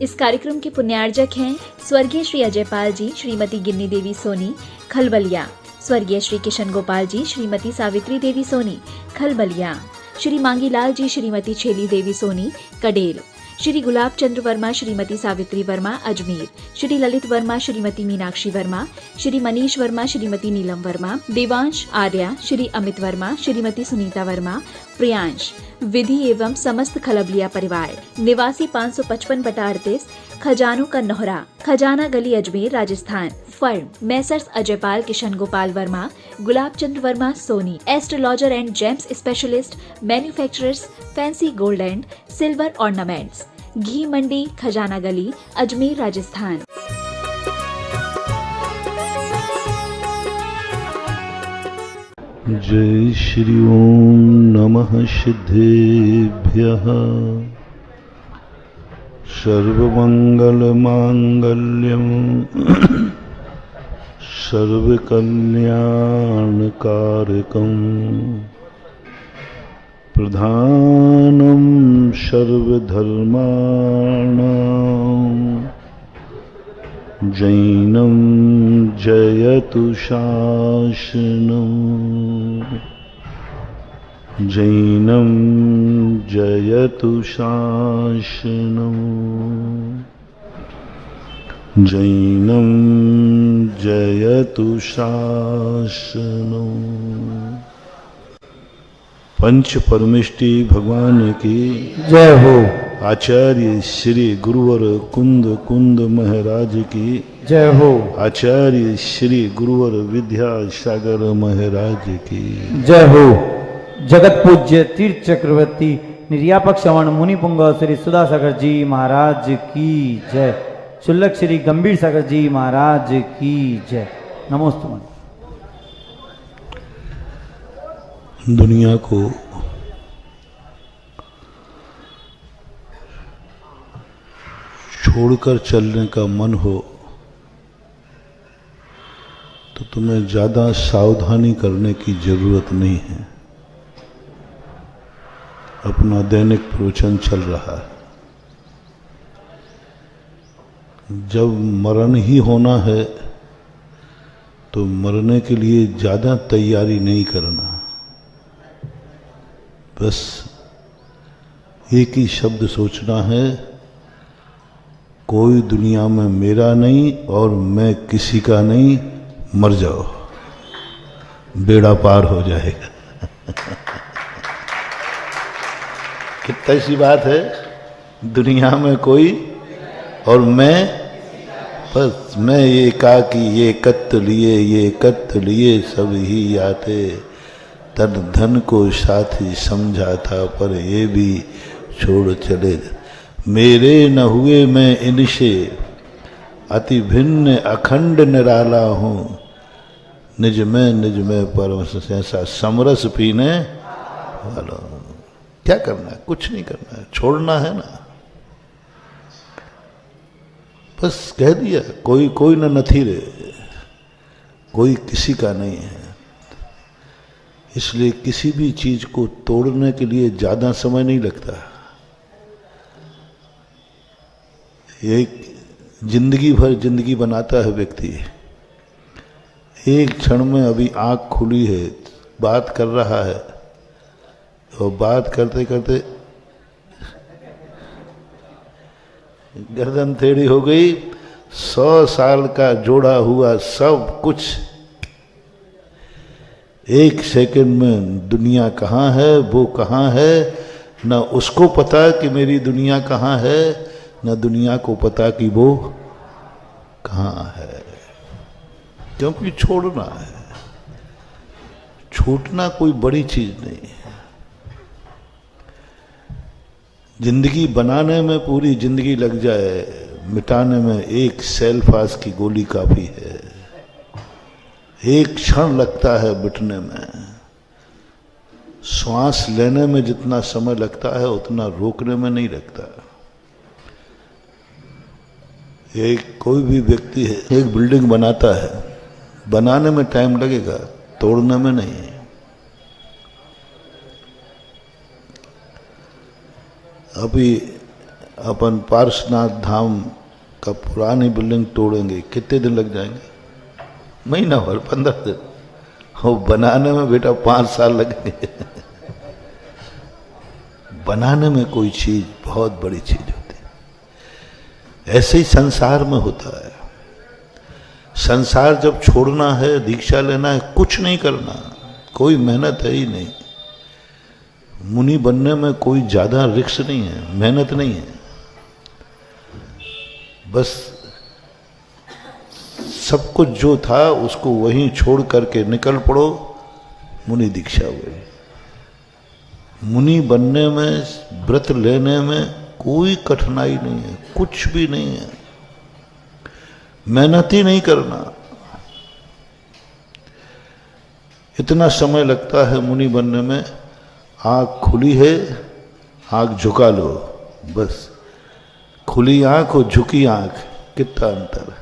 इस कार्यक्रम के पुण्यार्जक हैं स्वर्गीय श्री अजयपाल जी, श्रीमती गिन्नी देवी सोनी, खलबलिया, स्वर्गीय श्री किशन गोपाल जी, श्रीमती सावित्री देवी सोनी, खलबलिया, श्री मांगीलाल जी, श्रीमती छेली देवी सोनी, कडेल, श्री गुलाब चंद्र वर्मा, श्रीमती सावित्री वर्मा, अजमेर, श्री ललित वर्मा, श्रीमती मीनाक्षी वर्मा, श्री मनीष वर्मा, श्रीमती नीलम वर्मा, देवांश आर्या, श्री अमित वर्मा, श्रीमती सुनीता वर्मा, प्रियांश, विधि एवं समस्त खलबलिया परिवार, निवासी 555/38, खजानों का नोहरा, Khajana Gali, Ajmer, Rajasthan. Firm Messrs Ajaypal Kishan Gopal Verma, Gulab Chandra Verma Soni, astrologer and gems specialist, manufacturers, fancy gold and silver ornaments, Ghee Mandi, Khajana Gali, Ajmer, Rajasthan. जय श्री ओम नमः सिद्धेभ्यः। सर्वमंगलमांगल्यं सर्वकल्याणकारकं प्रधानं सर्वधर्माणां जैनं जयतु शासनं, जैनं जयतु शासनं, जैनं जयतु शासनं। पंच परमेष्टि भगवान की जय हो। आचार्य श्री गुरुवर कुंद कुंद महाराज की जय हो। आचार्य श्री गुरुवर विद्यासागर महाराज की जय हो। जगत पूज्य तीर्थ चक्रवर्ती निर्यापक श्रवण मुनि पुंग श्री सुधासागर जी महाराज की जय। शुल्लक श्री गंभीर सागर जी महाराज की जय। नमोस्तुते। दुनिया को छोड़कर चलने का मन हो तो तुम्हें ज्यादा सावधानी करने की जरूरत नहीं है। अपना दैनिक प्रवचन चल रहा है। जब मरण ही होना है तो मरने के लिए ज्यादा तैयारी नहीं करना। बस एक ही शब्द सोचना है, कोई दुनिया में मेरा नहीं और मैं किसी का नहीं, मर जाओ, बेड़ा पार हो जाएगा। कितना सी बात है, दुनिया में कोई और मैं, बस मैं ये काकी ये कत्त लिए सब ही आते, तन धन को साथी समझा था पर ये भी छोड़ चले। मेरे न हुए मैं इनसे अति भिन्न अखंड निराला हूँ, निज में परम ऐसा समरस पीने वाला। क्या करना है? कुछ नहीं करना है, छोड़ना है ना। बस कह दिया, कोई न नथी रे, कोई किसी का नहीं है। इसलिए किसी भी चीज को तोड़ने के लिए ज्यादा समय नहीं लगता। एक जिंदगी भर जिंदगी बनाता है व्यक्ति। एक क्षण में अभी आंख खुली है, बात कर रहा है और बात करते करते गर्दन टेढ़ी हो गई। 100 साल का जोड़ा हुआ सब कुछ एक सेकंड में दुनिया कहाँ है वो कहाँ है, न उसको पता कि मेरी दुनिया कहाँ है, न दुनिया को पता कि वो कहाँ है। क्योंकि छोड़ना है। छूटना कोई बड़ी चीज नहीं है। जिंदगी बनाने में पूरी जिंदगी लग जाए, मिटाने में एक सेल्फास की गोली काफी है। एक क्षण लगता है मिटने में। श्वास लेने में जितना समय लगता है उतना रोकने में नहीं लगता। एक कोई भी व्यक्ति है, एक बिल्डिंग बनाता है, बनाने में टाइम लगेगा, तोड़ने में नहीं। अभी अपन पार्श्वनाथ धाम का पुरानी बिल्डिंग तोड़ेंगे, कितने दिन लग जाएंगे? महीना भर, 15 दिन। और बनाने में बेटा 5 साल लगेंगे। बनाने में कोई चीज बहुत बड़ी चीज होती है। ऐसे ही संसार में होता है। संसार जब छोड़ना है, दीक्षा लेना है, कुछ नहीं करना, कोई मेहनत है ही नहीं। मुनि बनने में कोई ज्यादा रिस्क नहीं है, मेहनत नहीं है। बस सब कुछ जो था उसको वहीं छोड़ करके निकल पड़ो, मुनि दीक्षा हुई। मुनि बनने में, व्रत लेने में कोई कठिनाई नहीं है, कुछ भी नहीं है। मेहनत ही नहीं करना। इतना समय लगता है मुनि बनने में, आंख खुली है, आंख झुका लो, बस। खुली आंख और झुकी आंख, कितना अंतर है।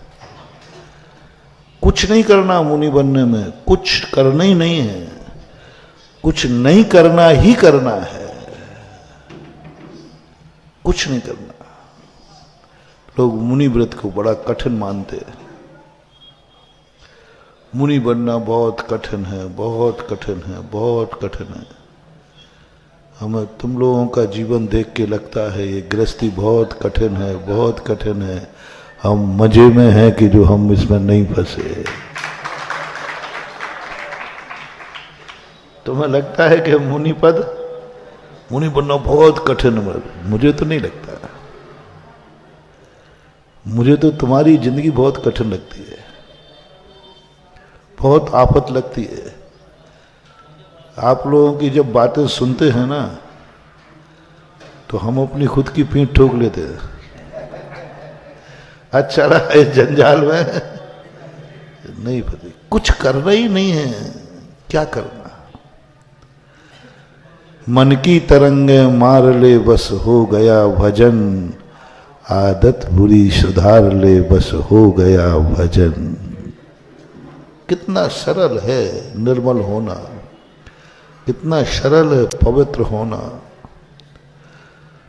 कुछ नहीं करना मुनि बनने में, कुछ करना ही नहीं है, कुछ नहीं करना ही करना है, कुछ नहीं करना। लोग मुनि व्रत को बड़ा कठिन मानते हैं। मुनि बनना बहुत कठिन है, बहुत कठिन है, बहुत कठिन है। हमें तुम लोगों का जीवन देख के लगता है ये गृहस्थी बहुत कठिन है, बहुत कठिन है। हम मजे में हैं कि जो हम इसमें नहीं फंसे। तुम्हें लगता है कि मुनि बनना बहुत कठिन है। मुझे तो नहीं लगता। मुझे तो तुम्हारी जिंदगी बहुत कठिन लगती है, बहुत आफत लगती है। आप लोगों की जब बातें सुनते हैं ना, तो हम अपनी खुद की पीठ ठोक लेते हैं। अच्छा रहा इस जंजाल में नहीं फंसे, कुछ करना ही नहीं है, क्या करना। मन की तरंगे मार ले बस हो गया भजन, आदत बुरी सुधार ले बस हो गया भजन। कितना सरल है निर्मल होना, कितना सरल है पवित्र होना,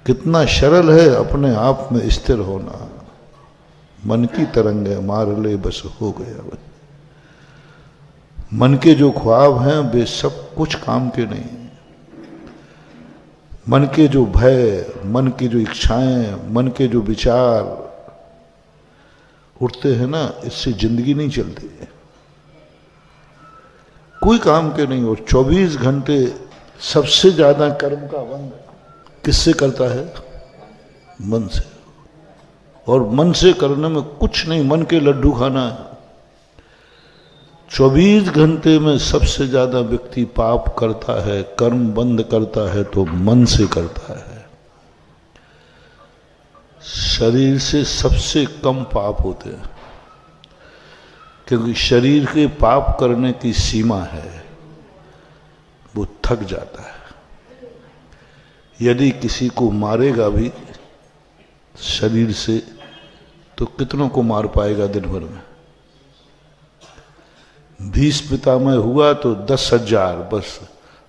कितना सरल है अपने आप में स्थिर होना। मन की तरंगे मार ले बस हो गया। मन के जो ख्वाब हैं वे सब कुछ काम के नहीं। मन के जो भय, मन की जो इच्छाएं, मन के जो विचार उठते हैं ना, इससे जिंदगी नहीं चलती है, कोई काम के नहीं। और 24 घंटे सबसे ज्यादा कर्म का बंध किससे करता है? मन से। और मन से करने में कुछ नहीं, मन के लड्डू खाना है। 24 घंटे में सबसे ज्यादा व्यक्ति पाप करता है, कर्म बंद करता है तो मन से करता है। शरीर से सबसे कम पाप होते हैं, क्योंकि शरीर के पाप करने की सीमा है, वो थक जाता है। यदि किसी को मारेगा भी शरीर से, तो कितनों को मार पाएगा दिन भर में? भीष्म पितामह हुआ तो 10,000, बस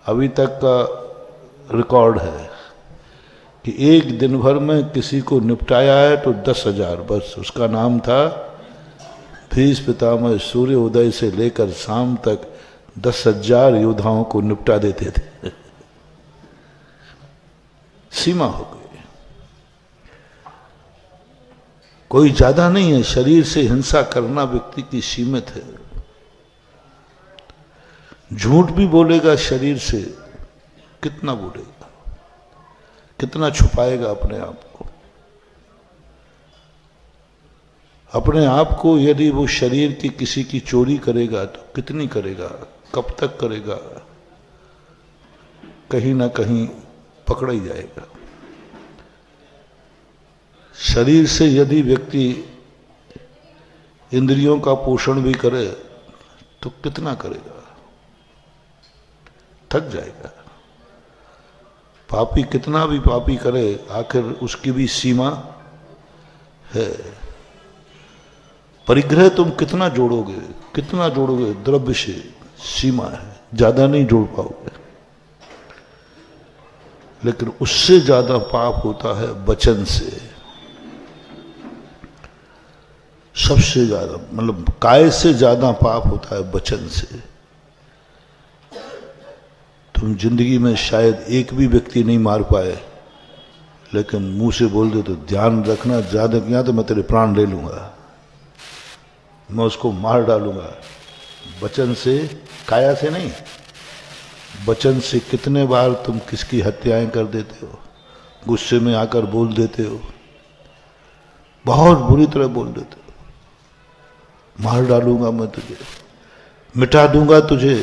अभी तक का रिकॉर्ड है कि एक दिन भर में किसी को निपटाया है तो 10,000, बस। उसका नाम था भीष्म पितामह। सूर्य उदय से लेकर शाम तक 10,000 योद्धाओं को निपटा देते थे। सीमा हो गई, कोई ज्यादा नहीं है। शरीर से हिंसा करना व्यक्ति की सीमित है। झूठ भी बोलेगा शरीर से, कितना बोलेगा, कितना छुपाएगा अपने आप को। अपने आप को यदि वो शरीर की किसी की चोरी करेगा तो कितनी करेगा, कब तक करेगा, कहीं ना कहीं पकड़ा ही जाएगा। शरीर से यदि व्यक्ति इंद्रियों का पोषण भी करे तो कितना करेगा, थक जाएगा। पापी कितना भी पापी करे, आखिर उसकी भी सीमा है। परिग्रह तुम कितना जोड़ोगे, कितना जोड़ोगे द्रव्य से, सीमा है, ज्यादा नहीं जोड़ पाओगे। लेकिन उससे ज्यादा पाप होता है वचन से। सबसे ज्यादा, मतलब काय से ज्यादा पाप होता है वचन से। तुम जिंदगी में शायद एक भी व्यक्ति नहीं मार पाए, लेकिन मुंह से बोल दो तो ध्यान रखना, ज्यादा किया तो मैं तेरे प्राण ले लूंगा, मैं उसको मार डालूंगा। वचन से, काया से नहीं, वचन से कितने बार तुम किसकी हत्याएं कर देते हो, गुस्से में आकर बोल देते हो, बहुत बुरी तरह बोल देते हो, मार डालूंगा मैं तुझे, मिटा दूंगा तुझे,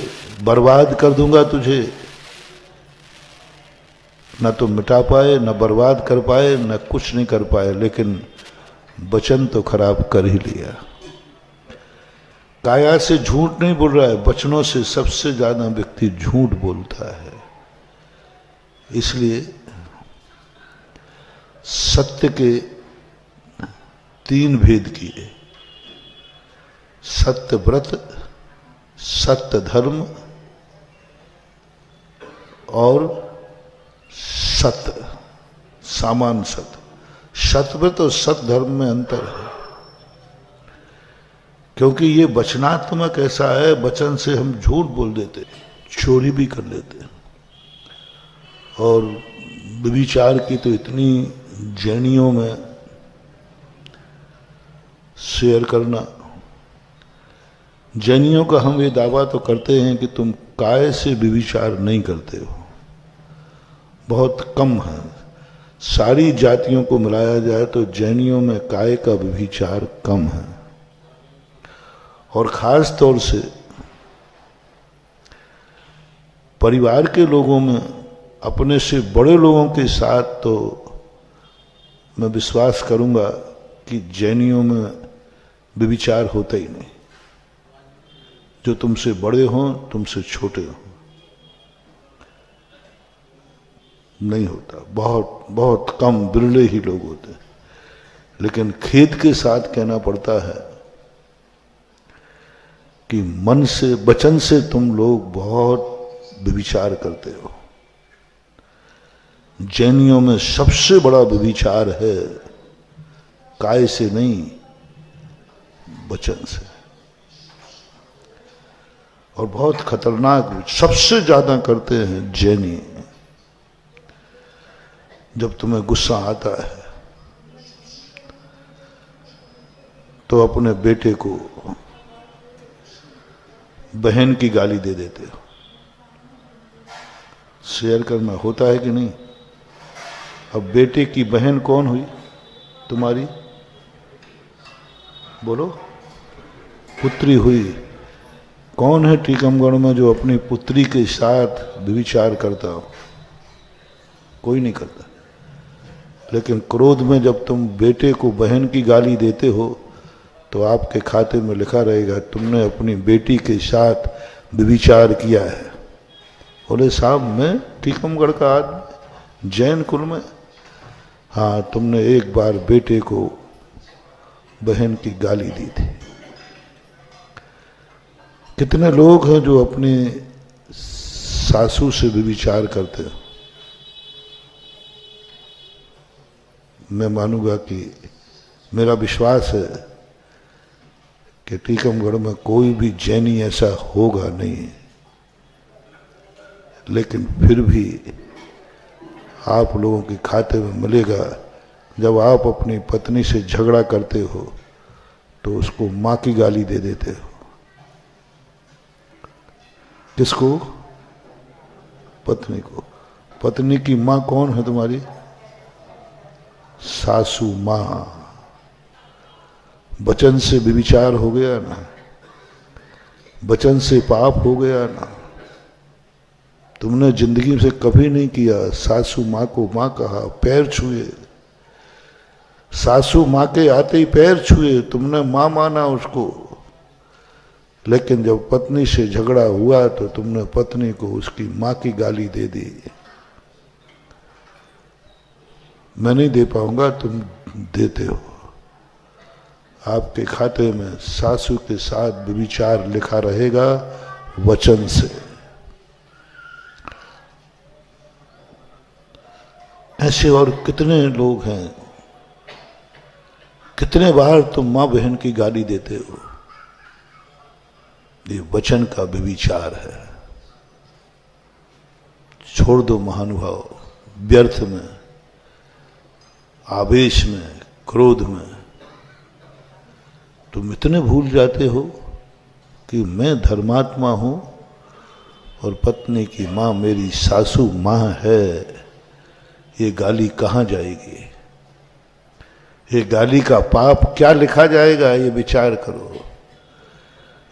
बर्बाद कर दूंगा तुझे। न तो मिटा पाए, न बर्बाद कर पाए, न कुछ नहीं कर पाए, लेकिन वचन तो खराब कर ही लिया। काया से झूठ नहीं बोल रहा है, वचनों से सबसे ज्यादा व्यक्ति झूठ बोलता है। इसलिए सत्य के 3 भेद किए, सत्य व्रत, सत्य धर्म और सत्य, सामान सत्य। सत्यव्रत और सत्य धर्म में अंतर है, क्योंकि ये वचनात्मक ऐसा है, वचन से हम झूठ बोल देते, चोरी भी कर लेते, और विचार की तो इतनी जैनियों में शेयर करना। जैनियों का हम ये दावा तो करते हैं कि तुम काय से विचार नहीं करते हो, बहुत कम है। सारी जातियों को मिलाया जाए तो जैनियों में काय का विचार कम है, और खास तौर से परिवार के लोगों में, अपने से बड़े लोगों के साथ तो मैं विश्वास करूंगा कि जैनियों में विचार होता ही नहीं। जो तुमसे बड़े हों, तुमसे छोटे हों, नहीं होता, बहुत बहुत कम, बिरले ही लोग होते हैं। लेकिन खेद के साथ कहना पड़ता है कि मन से, वचन से तुम लोग बहुत विचार करते हो। जैनियों में सबसे बड़ा विचार है काय से नहीं, वचन से, और बहुत खतरनाक सबसे ज्यादा करते हैं जैनी। जब तुम्हें गुस्सा आता है तो अपने बेटे को बहन की गाली दे देते हो। शेयर करना होता है कि नहीं? अब बेटे की बहन कौन हुई तुम्हारी? बोलो, पुत्री हुई। कौन है टीकमगढ़ में जो अपनी पुत्री के साथ विचार करता हो? कोई नहीं करता। लेकिन क्रोध में जब तुम बेटे को बहन की गाली देते हो तो आपके खाते में लिखा रहेगा तुमने अपनी बेटी के साथ विचार किया है। बोले साहब, मैं टीकमगढ़ का आदमी, जैन कुल में, हाँ, तुमने एक बार बेटे को बहन की गाली दी थी। कितने लोग हैं जो अपने सासू से विचार करते हैं? मैं मानूंगा कि मेरा विश्वास है कि टीकमगढ़ में कोई भी जैनी ऐसा होगा नहीं, लेकिन फिर भी आप लोगों के खाते में मिलेगा। जब आप अपनी पत्नी से झगड़ा करते हो तो उसको माँ की गाली दे देते हो। किसको? पत्नी को। पत्नी की माँ कौन है तुम्हारी? सासू माँ। वचन से विचार हो गया ना, वचन से पाप हो गया ना। तुमने जिंदगी से कभी नहीं किया, सासू माँ को माँ कहा, पैर छुए, सासू माँ के आते ही पैर छुए, तुमने माँ माना उसको। लेकिन जब पत्नी से झगड़ा हुआ तो तुमने पत्नी को उसकी माँ की गाली दे दी। मैं नहीं दे पाऊंगा, तुम देते हो। आपके खाते में सासू के साथ विचार लिखा रहेगा वचन से। ऐसे और कितने लोग हैं कितने बार तुम मां बहन की गाली देते हो। ये वचन का व्यभिचार है। छोड़ दो महानुभाव, व्यर्थ में, आवेश में, क्रोध में तुम इतने भूल जाते हो कि मैं धर्मात्मा हूं और पत्नी की मां मेरी सासू मां है। ये गाली कहां जाएगी? ये गाली का पाप क्या लिखा जाएगा, ये विचार करो।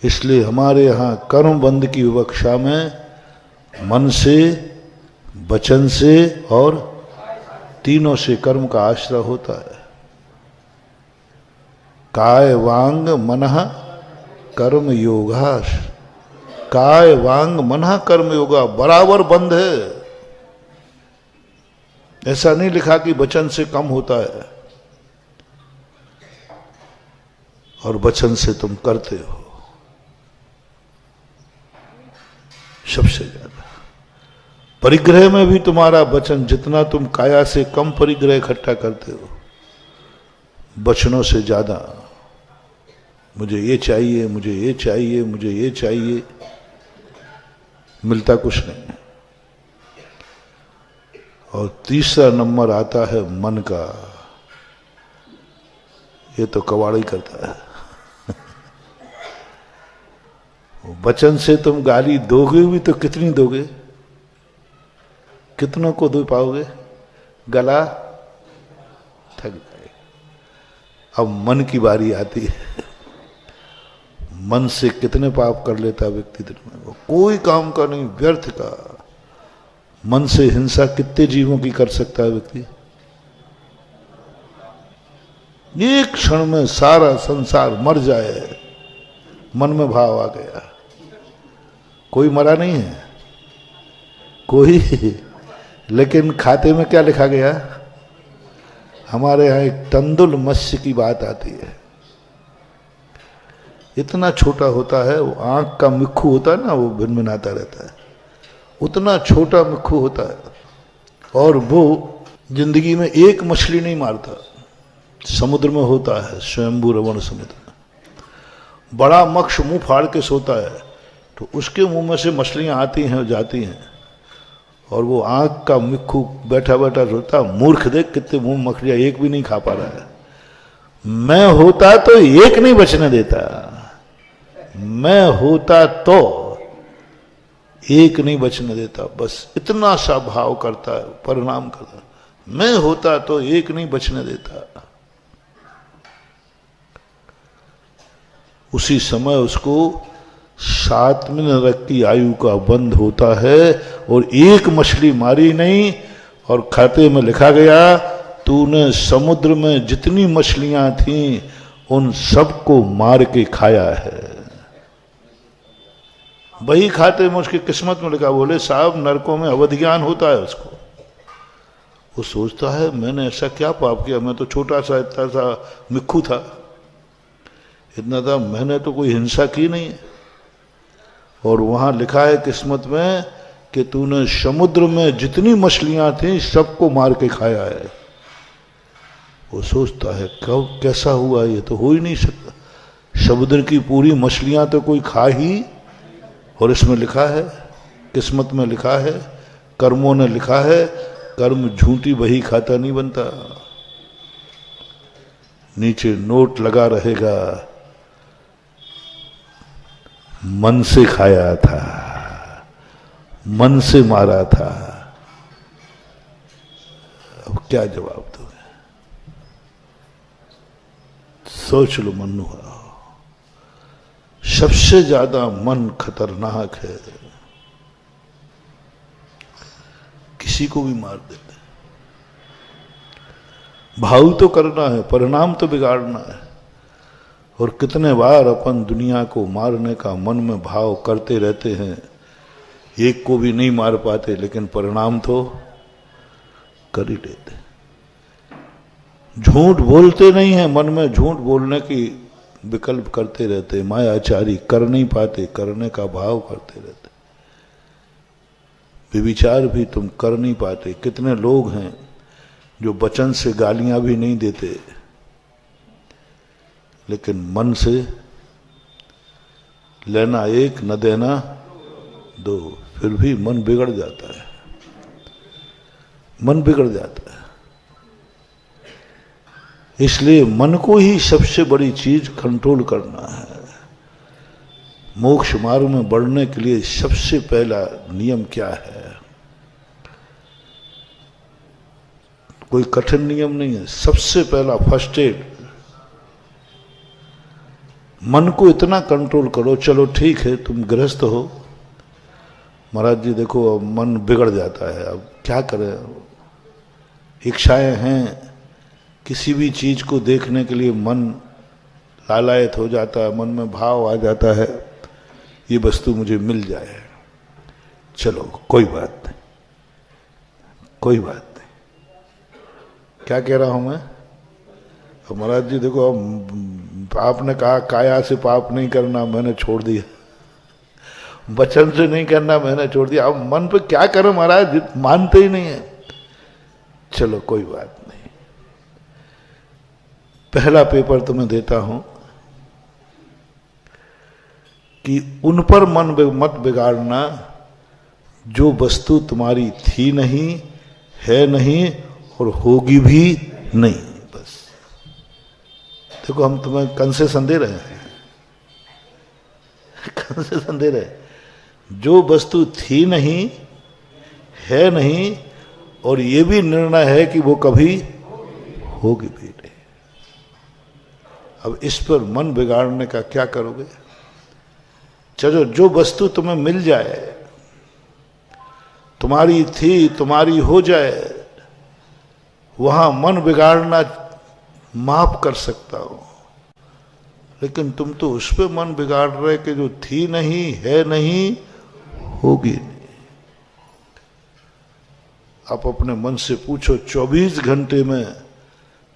इसलिए हमारे यहां कर्म बंध की विवक्षा में मन से, वचन से और तीनों से कर्म का आश्रय होता है। काय वांग मनः कर्म योगाश। काय वांग मनः कर्म योगा बराबर बंध है। ऐसा नहीं लिखा कि वचन से कम होता है और वचन से तुम करते हो सबसे ज्यादा। परिग्रह में भी तुम्हारा वचन, जितना तुम काया से कम परिग्रह इकट्ठा करते हो, वचनों से ज्यादा मुझे ये चाहिए, मुझे ये चाहिए, मुझे ये चाहिए, मिलता कुछ नहीं। और तीसरा नंबर आता है मन का। ये तो कवाड़ी करता है। वचन से तुम गाली दोगे भी तो कितनी दोगे? कितनों को दे पाओगे? गला थक जाएगा। अब मन की बारी आती है। मन से कितने पाप कर लेता व्यक्ति दिन में, कोई काम का नहीं, व्यर्थ का। मन से हिंसा कितने जीवों की कर सकता है व्यक्ति? एक क्षण में सारा संसार मर जाए, मन में भाव आ गया। कोई मरा नहीं है, कोई, लेकिन खाते में क्या लिखा गया? हमारे यहां एक तंदुल मत्स्य की बात आती है। इतना छोटा होता है, वो आंख का मिक्खू होता है ना, वो भिनभिनाता रहता है, उतना छोटा मिक्खू होता है। और वो जिंदगी में एक मछली नहीं मारता। समुद्र में होता है, स्वयंभू रवण समुद्र में। बड़ा मक्ष मुंह फाड़ के सोता है, तो उसके मुंह में से मछलियां आती हैं और जाती हैं, और वो आंख का मिक्खू बैठा बैठा रोता, मूर्ख देख कितने मुंह मछलियां, एक भी नहीं खा पा रहा है। मैं होता तो एक नहीं बचने देता, मैं होता तो एक नहीं बचने देता। बस इतना सा भाव करता है, परिणाम करता है, मैं होता तो एक नहीं बचने देता। उसी समय उसको 7 नरक की आयु का बंध होता है, और एक मछली मारी नहीं, और खाते में लिखा गया तूने समुद्र में जितनी मछलियां थीं उन सबको मार के खाया है। वही खाते में उसकी किस्मत में लिखा। बोले साहब नरकों में अवध ज्ञान होता है उसको। वो सोचता है मैंने ऐसा क्या पाप किया, मैं तो छोटा सा इतना सा मिक्खू था, इतना था, मैंने तो कोई हिंसा की नहीं। और वहां लिखा है किस्मत में कि तूने समुद्र में जितनी मछलियां थी सबको मार के खाया है। वो सोचता है कब कैसा हुआ, ये तो हो ही नहीं सकता। समुद्र की पूरी मछलियां तो कोई खा ही, और इसमें लिखा है, किस्मत में लिखा है, कर्मों ने लिखा है, कर्म झूठी बही खाता नहीं बनता। नीचे नोट लगा रहेगा, मन से खाया था, मन से मारा था। अब क्या जवाब दोगे? सोच लो मनु। सबसे ज्यादा मन खतरनाक है, किसी को भी मार देते। भाव तो करना है, परिणाम तो बिगाड़ना है। और कितने बार अपन दुनिया को मारने का मन में भाव करते रहते हैं, एक को भी नहीं मार पाते, लेकिन परिणाम तो कर ही लेते। झूठ बोलते नहीं है, मन में झूठ बोलने की विकल्प करते रहते, मायाचारी, कर नहीं पाते, करने का भाव करते रहते। विचार भी तुम कर नहीं पाते। कितने लोग हैं जो वचन से गालियां भी नहीं देते, लेकिन मन से लेना एक न देना दो, फिर भी मन बिगड़ जाता है, मन बिगड़ जाता है। इसलिए मन को ही सबसे बड़ी चीज कंट्रोल करना है। मोक्ष मार्ग में बढ़ने के लिए सबसे पहला नियम क्या है? कोई कठिन नियम नहीं है, सबसे पहला फर्स्ट एड, मन को इतना कंट्रोल करो। चलो ठीक है, तुम गृहस्थ हो, महाराज जी देखो अब मन बिगड़ जाता है, अब क्या करें, इच्छाएं हैं, किसी भी चीज को देखने के लिए मन लालायत हो जाता है, मन में भाव आ जाता है, ये वस्तु मुझे मिल जाए, चलो कोई बात नहीं, कोई बात नहीं। क्या कह रहा हूं मैं? अब महाराज जी देखो, अब आपने कहा काया से पाप नहीं करना, मैंने छोड़ दिया, वचन से नहीं करना, मैंने छोड़ दिया, अब मन पे क्या करें महाराज, मानते ही नहीं है। चलो कोई बात नहीं, पहला पेपर तो मैं देता हूं कि उन पर मन मत बिगाड़ना जो वस्तु तुम्हारी थी नहीं, है नहीं और होगी भी नहीं। बस देखो, हम तुम्हें कंसेशन दे रहे हैं, कंसेशन दे रहे हैं। जो वस्तु थी नहीं, है नहीं और ये भी निर्णय है कि वो कभी होगी भी नहीं। अब इस पर मन बिगाड़ने का क्या करोगे? चलो, जो वस्तु तुम्हें मिल जाए, तुम्हारी थी, तुम्हारी हो जाए, वहां मन बिगाड़ना माफ कर सकता हो, लेकिन तुम तो उस पर मन बिगाड़ रहे कि जो थी नहीं, है नहीं, होगी नहीं। आप अपने मन से पूछो, 24 घंटे में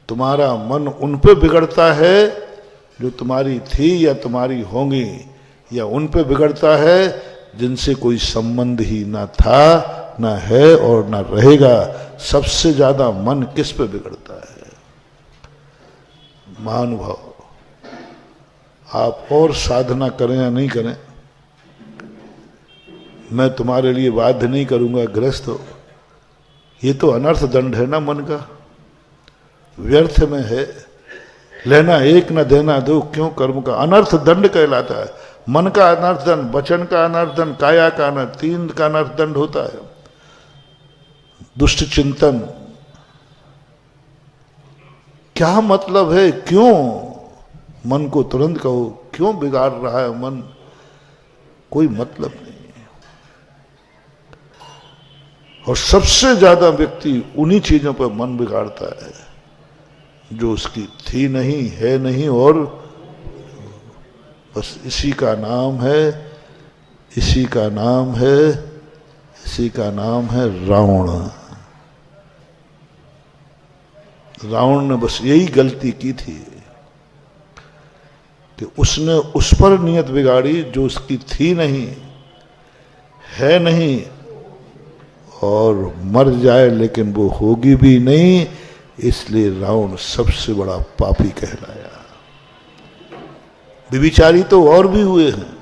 तुम्हारा मन उन पे बिगड़ता है जो तुम्हारी थी या तुम्हारी होंगी, या उन पे बिगड़ता है जिनसे कोई संबंध ही ना था, ना है और ना रहेगा? सबसे ज्यादा मन किस पे बिगड़ता है? महानुभाव, आप और साधना करें या नहीं करें, मैं तुम्हारे लिए बाध्य नहीं करूंगा, गृहस्थ हो। ये तो अनर्थ दंड है ना मन का, व्यर्थ में है, लेना एक न देना दो, क्यों कर्म का अनर्थ दंड कहलाता है। मन का अनर्थ दंड, वचन का अनर्थ दंड, काया का अनर्थ, तीन का अनर्थ दंड होता है। दुष्ट चिंतन, क्या मतलब है? क्यों मन को तुरंत कहो, क्यों बिगाड़ रहा है मन? कोई मतलब नहीं। और सबसे ज्यादा व्यक्ति उन्हीं चीजों पर मन बिगाड़ता है जो उसकी थी नहीं, है नहीं और बस इसी का नाम है, इसी का नाम है, इसी का नाम है रावण। रावण ने बस यही गलती की थी कि उसने उस पर नियत बिगाड़ी जो उसकी थी नहीं, है नहीं और मर जाए लेकिन वो होगी भी नहीं, इसलिए रावण सबसे बड़ा पापी कहलाया। विभिचारी तो और भी हुए हैं।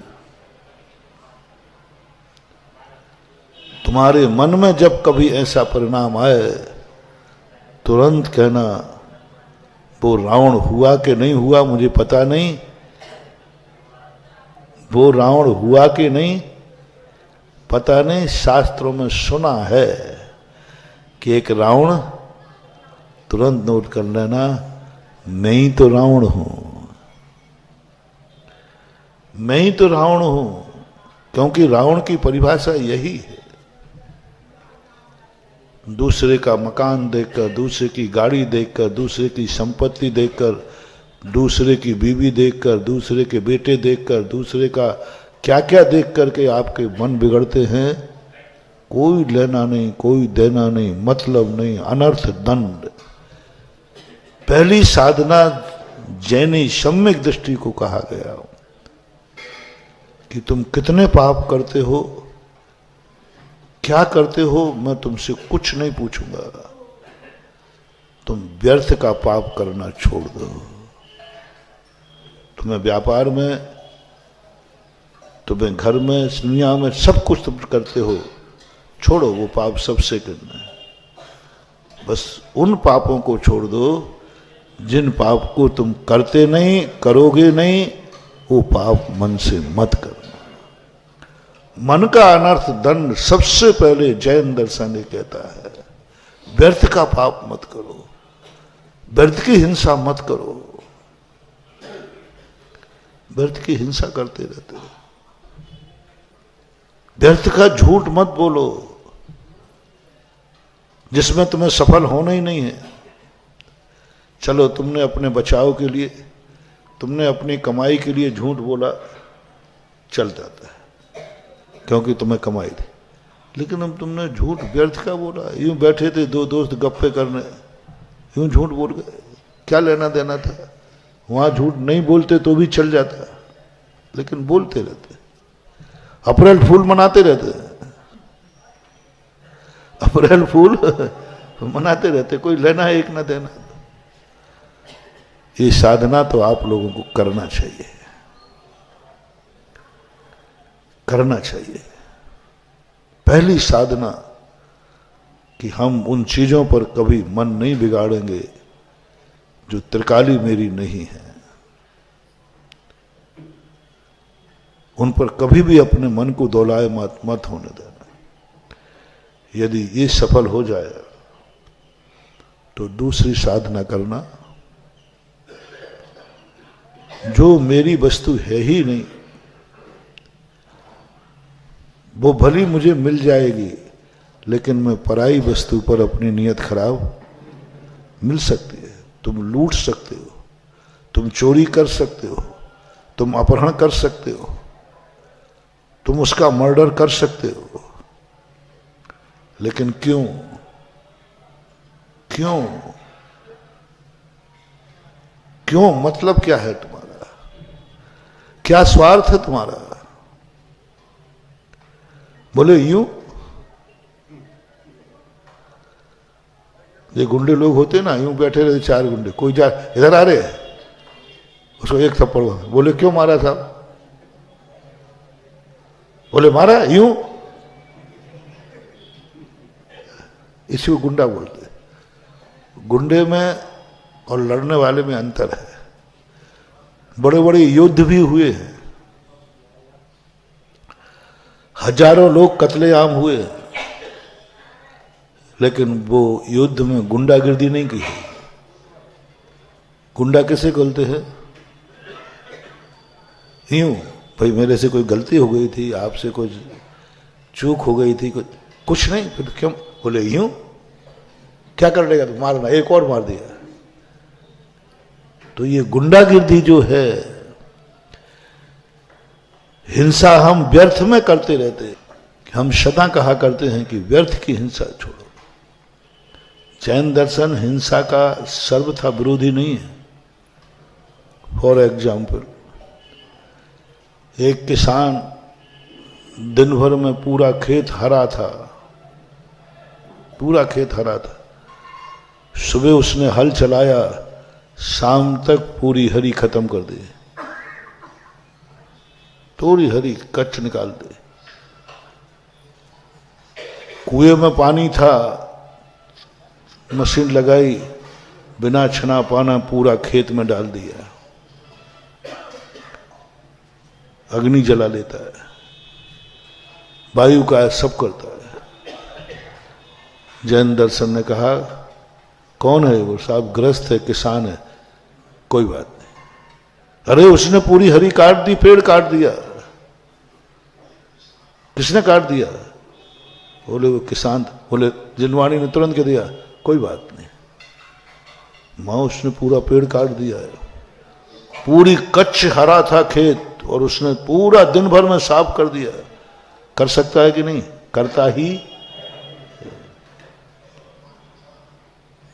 तुम्हारे मन में जब कभी ऐसा परिणाम आए, तुरंत कहना वो रावण हुआ कि नहीं हुआ मुझे पता नहीं, वो रावण हुआ कि नहीं पता नहीं, शास्त्रों में सुना है कि एक रावण, तुरंत नोट कर लेना, मैं ही तो रावण हूं, मैं ही तो रावण हूं, क्योंकि रावण की परिभाषा यही है। दूसरे का मकान देखकर, दूसरे की गाड़ी देखकर, दूसरे की संपत्ति देखकर, दूसरे की बीवी देखकर, दूसरे के बेटे देखकर, दूसरे का क्या क्या देख करके आपके मन बिगड़ते हैं। कोई लेना नहीं, कोई देना नहीं, मतलब नहीं, अनर्थ दंड। पहली साधना जैनी सम्यक दृष्टि को कहा गया कि तुम कितने पाप करते हो, क्या करते हो, मैं तुमसे कुछ नहीं पूछूंगा, तुम व्यर्थ का पाप करना छोड़ दो। तुम्हें व्यापार में, तुम्हें घर में, दुनिया में सब कुछ तुम करते हो, छोड़ो वो पाप सबसे करना है। बस उन पापों को छोड़ दो जिन पाप को तुम करते नहीं, करोगे नहीं, वो पाप मन से मत करना। मन का अनर्थ दंड सबसे पहले जैन दर्शन ये कहता है। व्यर्थ का पाप मत करो, व्यर्थ की हिंसा मत करो। व्यर्थ की हिंसा करते रहते हो, व्यर्थ का झूठ मत बोलो जिसमें तुम्हें सफल होना ही नहीं है। चलो तुमने अपने बचाव के लिए, तुमने अपनी कमाई के लिए झूठ बोला, चल जाता है क्योंकि तुम्हें कमाई थी। लेकिन अब तुमने झूठ व्यर्थ का बोला, यूं बैठे थे दो दोस्त गप्पे करने, यूं झूठ बोल गए, क्या लेना देना था। वहां झूठ नहीं बोलते तो भी चल जाता, लेकिन बोलते रहते, अप्रैल फूल मनाते रहते, अप्रैल फूल मनाते रहते, कोई लेना है एक ना देना। ये साधना तो आप लोगों को करना चाहिए, करना चाहिए। पहली साधना कि हम उन चीजों पर कभी मन नहीं बिगाड़ेंगे जो त्रिकाली मेरी नहीं है। उन पर कभी भी अपने मन को दौलाए मत होने देना। यदि ये सफल हो जाए तो दूसरी साधना करना, जो मेरी वस्तु है ही नहीं वो भली मुझे मिल जाएगी, लेकिन मैं पराई वस्तु पर अपनी नियत खराब मिल सकती है। तुम लूट सकते हो, तुम चोरी कर सकते हो, तुम अपहरण कर सकते हो, तुम उसका मर्डर कर सकते हो, लेकिन क्यों? क्यों? क्यों? मतलब क्या है तुम्हारा? क्या स्वार्थ है तुम्हारा? बोले यूं, ये गुंडे लोग होते ना, यूं बैठे रहते, चार गुंडे, कोई जा इधर आ रहे, उसको एक थप्पड़ मारा। बोले क्यों मारा साहब? बोले मारा यूं, इसी को गुंडा बोलते। गुंडे में और लड़ने वाले में अंतर है। बड़े बड़े युद्ध भी हुए हैं, हजारों लोग कत्लेआम हुए, लेकिन वो युद्ध में गुंडागिर्दी नहीं की। गुंडा किसे बोलते हैं? यूं, भाई मेरे से कोई गलती हो गई थी, आपसे कोई चूक हो गई थी, कुछ नहीं, फिर क्यों? बोले यूं, क्या कर लेगा तो मारना, एक और मार दिया। तो ये गुंडागिर्दी जो है, हिंसा हम व्यर्थ में करते रहते। हम सदा कहा करते हैं कि व्यर्थ की हिंसा छोड़ो। जैन दर्शन हिंसा का सर्वथा विरोधी नहीं है। फॉर एग्जाम्पल, एक किसान दिन भर में पूरा खेत हरा था, पूरा खेत हरा था। सुबह उसने हल चलाया, शाम तक पूरी हरी खत्म कर दी, थोड़ी हरी कच्च निकाल दे। कुएं में पानी था, मशीन लगाई, बिना छना पाना पूरा खेत में डाल दिया, अग्नि जला लेता है, वायु का सब करता है। जैन दर्शन ने कहा कौन है वो? साहब गृहस्थ है, किसान है। कोई बात नहीं। अरे उसने पूरी हरी काट दी, पेड़ काट दिया। किसने काट दिया? बोले वो किसान। बोले जिनवाणी ने तुरंत कह दिया कोई बात नहीं, मां उसने पूरा पेड़ काट दिया है, पूरी कच्च हरा था खेत और उसने पूरा दिन भर में साफ कर दिया। कर सकता है कि नहीं? करता ही।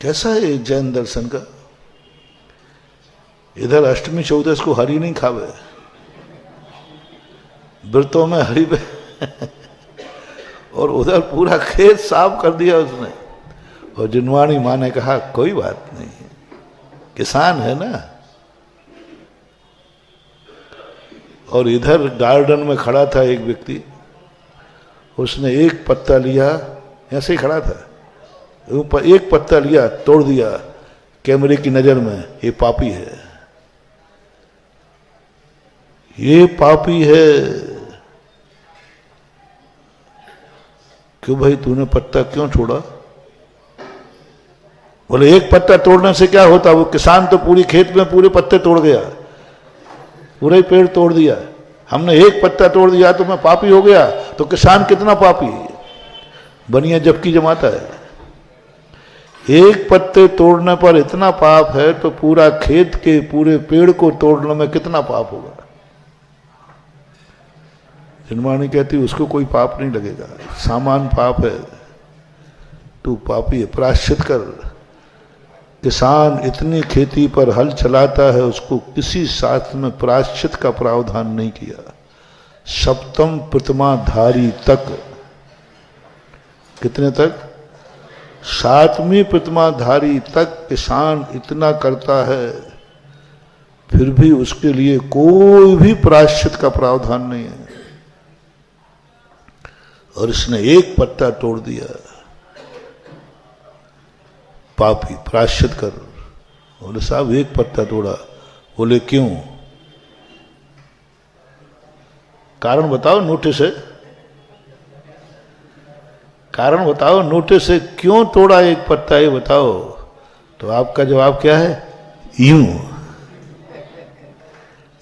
कैसा है जैन दर्शन का? इधर अष्टमी चौदस को हरी नहीं खावे, व्रतों में हरी पे और उधर पूरा खेत साफ कर दिया उसने। और जिनवाणी मां ने कहा कोई बात नहीं, किसान है ना, और इधर गार्डन में खड़ा था एक व्यक्ति, उसने एक पत्ता लिया, ऐसे ही खड़ा था, एक पत्ता लिया, तोड़ दिया, कैमरे की नजर में ये पापी है, ये पापी है। क्यों भाई, तूने पत्ता क्यों छोड़ा? बोले एक पत्ता तोड़ने से क्या होता, वो किसान तो पूरी खेत में पूरे पत्ते तोड़ गया, पूरा ही पेड़ तोड़ दिया। हमने एक पत्ता तोड़ दिया तो मैं पापी हो गया, तो किसान कितना पापी, बनिया जबकि जमाता है। एक पत्ते तोड़ने पर इतना पाप है तो पूरा खेत के पूरे पेड़ को तोड़ने में कितना पाप होगा। जिनवाणी कहती उसको कोई पाप नहीं लगेगा, सामान पाप है, तू पापी है, प्रायश्चित कर। किसान इतनी खेती पर हल चलाता है, उसको किसी शास्त्र में प्रायश्चित का प्रावधान नहीं किया। सप्तम प्रतिमाधारी तक, कितने तक? 7वीं प्रतिमाधारी तक किसान इतना करता है, फिर भी उसके लिए कोई भी प्रायश्चित का प्रावधान नहीं है, और इसने एक पत्ता तोड़ दिया, पापी, प्रायश्चित कर। बोले साहब एक पत्ता तोड़ा। बोले क्यों? कारण बताओ, नोटिस है, कारण बताओ, नोटिस है, क्यों तोड़ा एक पत्ता, ये बताओ। तो आपका जवाब क्या है? यूं,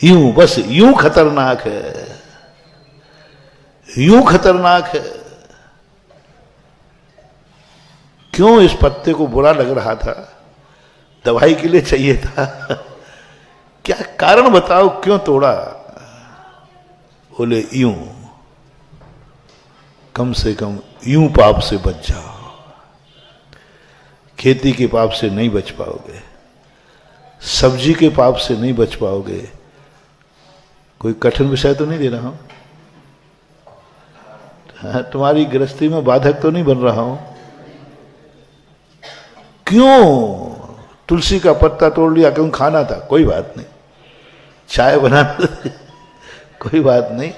यूं, बस यूं खतरनाक है, यूं खतरनाक है। क्यों इस पत्ते को बुरा लग रहा था? दवाई के लिए चाहिए था क्या कारण बताओ, क्यों तोड़ा? बोले यूं, कम से कम यूं पाप से बच जाओ। खेती के पाप से नहीं बच पाओगे, सब्जी के पाप से नहीं बच पाओगे। कोई कठिन विषय तो नहीं दे रहा हूं, तुम्हारी गृहस्थी में बाधक तो नहीं बन रहा हूं। क्यों तुलसी का पत्ता तोड़ लिया? क्यों? खाना था, कोई बात नहीं, चाय बनाना कोई बात नहीं।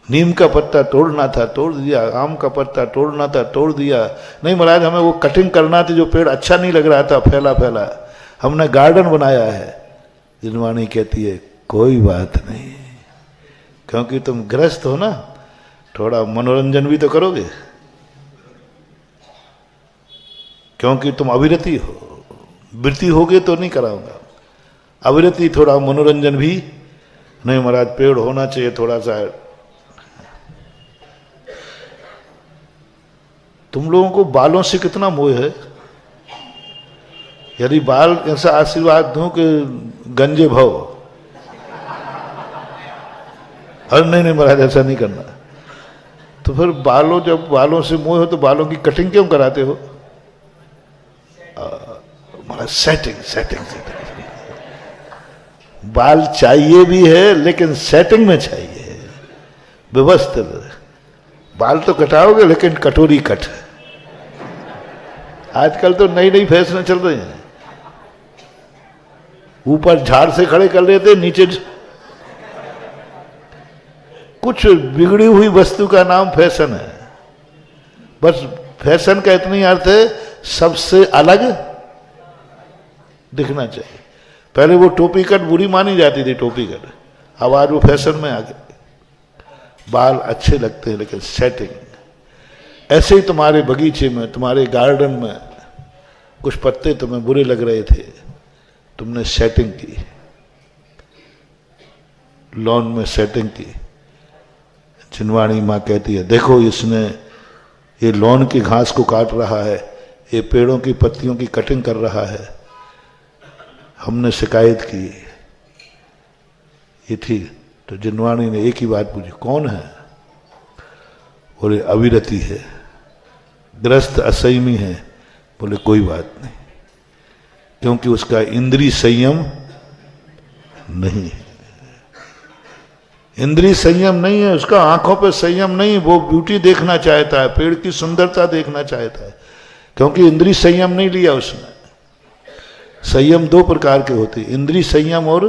नीम का पत्ता तोड़ना था, तोड़ दिया। आम का पत्ता तोड़ना था, तोड़ दिया। नहीं महाराज, हमें वो कटिंग करना थी, जो पेड़ अच्छा नहीं लग रहा था, फैला फैला, हमने गार्डन बनाया है। जिनवाणी कहती है कोई बात नहीं, क्योंकि तुम गृहस्थ हो ना, थोड़ा मनोरंजन भी तो करोगे, क्योंकि तुम अविरति हो। वृत्ति होगे तो नहीं कराऊंगा, अविरति, थोड़ा मनोरंजन भी नहीं। महाराज पेड़ होना चाहिए थोड़ा सा। तुम लोगों को बालों से कितना मोह है। यदि बाल ऐसा आशीर्वाद दूं कि गंजे भव, अरे नहीं नहीं महाराज ऐसा नहीं करना, तो फिर बालों, जब बालों से मोह हो तो बालों की कटिंग क्यों कराते हो? महाराज सेटिंग सेटिंग सेटिंग, बाल चाहिए भी है लेकिन सेटिंग में चाहिए, व्यवस्थित। बाल तो कटाओगे लेकिन कटोरी कट। आजकल तो नई नई फैशन चल रही हैं, ऊपर झाड़ से खड़े कर लेते, नीचे कुछ बिगड़ी हुई वस्तु का नाम फैशन है। बस फैशन का इतना ही अर्थ है सबसे अलग दिखना चाहिए। पहले वो टोपी कट बुरी मानी जाती थी, टोपी कट, अब आज वो फैशन में आ गए। बाल अच्छे लगते हैं लेकिन सेटिंग। ऐसे ही तुम्हारे बगीचे में, तुम्हारे गार्डन में कुछ पत्ते तुम्हें बुरे लग रहे थे, तुमने सेटिंग की, लॉन में सेटिंग की। जिनवाणी माँ कहती है देखो इसने ये लॉन की घास को काट रहा है, ये पेड़ों की पत्तियों की कटिंग कर रहा है। हमने शिकायत की, ये ठीक। तो जिनवाणी ने एक ही बात पूछी, कौन है? बोले अविरति है, ग्रस्त असंयमी है। बोले कोई बात नहीं, क्योंकि उसका इंद्रिय संयम नहीं है। इंद्रिय संयम नहीं है उसका, आंखों पे संयम नहीं। वो ब्यूटी देखना चाहता है, पेड़ की सुंदरता देखना चाहता है, क्योंकि इंद्रिय संयम नहीं लिया उसने। संयम दो प्रकार के होते, इंद्रिय संयम और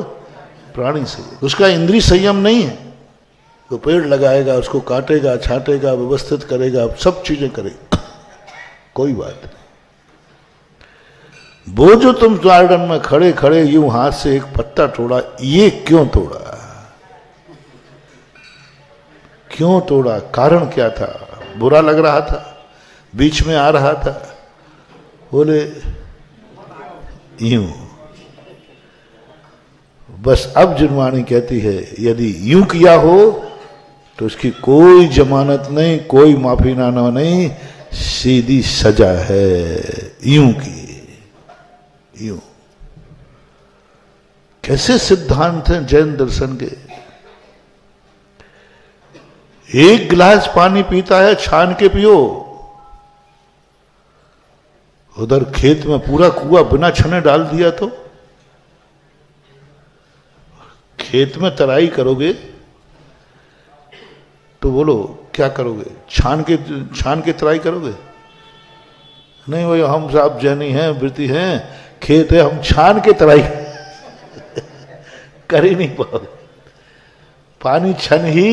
प्राणी से, उसका इंद्रिय संयम नहीं है। तो पेड़ लगाएगा, उसको काटेगा, छाटेगा, व्यवस्थित करेगा, सब चीजें करेगा, कोई बात नहीं। वो जो तुम गार्डन में खड़े खड़े यूं हाथ से एक पत्ता तोड़ा, ये क्यों तोड़ा, क्यों तोड़ा, कारण क्या था? बुरा लग रहा था, बीच में आ रहा था, बोले यूं। बस अब जुर्मानी कहती है यदि यूं किया हो तो उसकी कोई जमानत नहीं, कोई माफीनामा नहीं, सीधी सजा है। यूं की, यूं। कैसे सिद्धांत हैं जैन दर्शन के। एक गिलास पानी पीता है, छान के पियो। उधर खेत में पूरा कुआं बिना छने डाल दिया तो खेत में तराई करोगे तो बोलो क्या करोगे? छान के तराई करोगे? नहीं भाई, हम साहब जैनी हैं, वृत्ति हैं, खेत है, हम छान के तराई कर ही नहीं पाओगे। पानी छन ही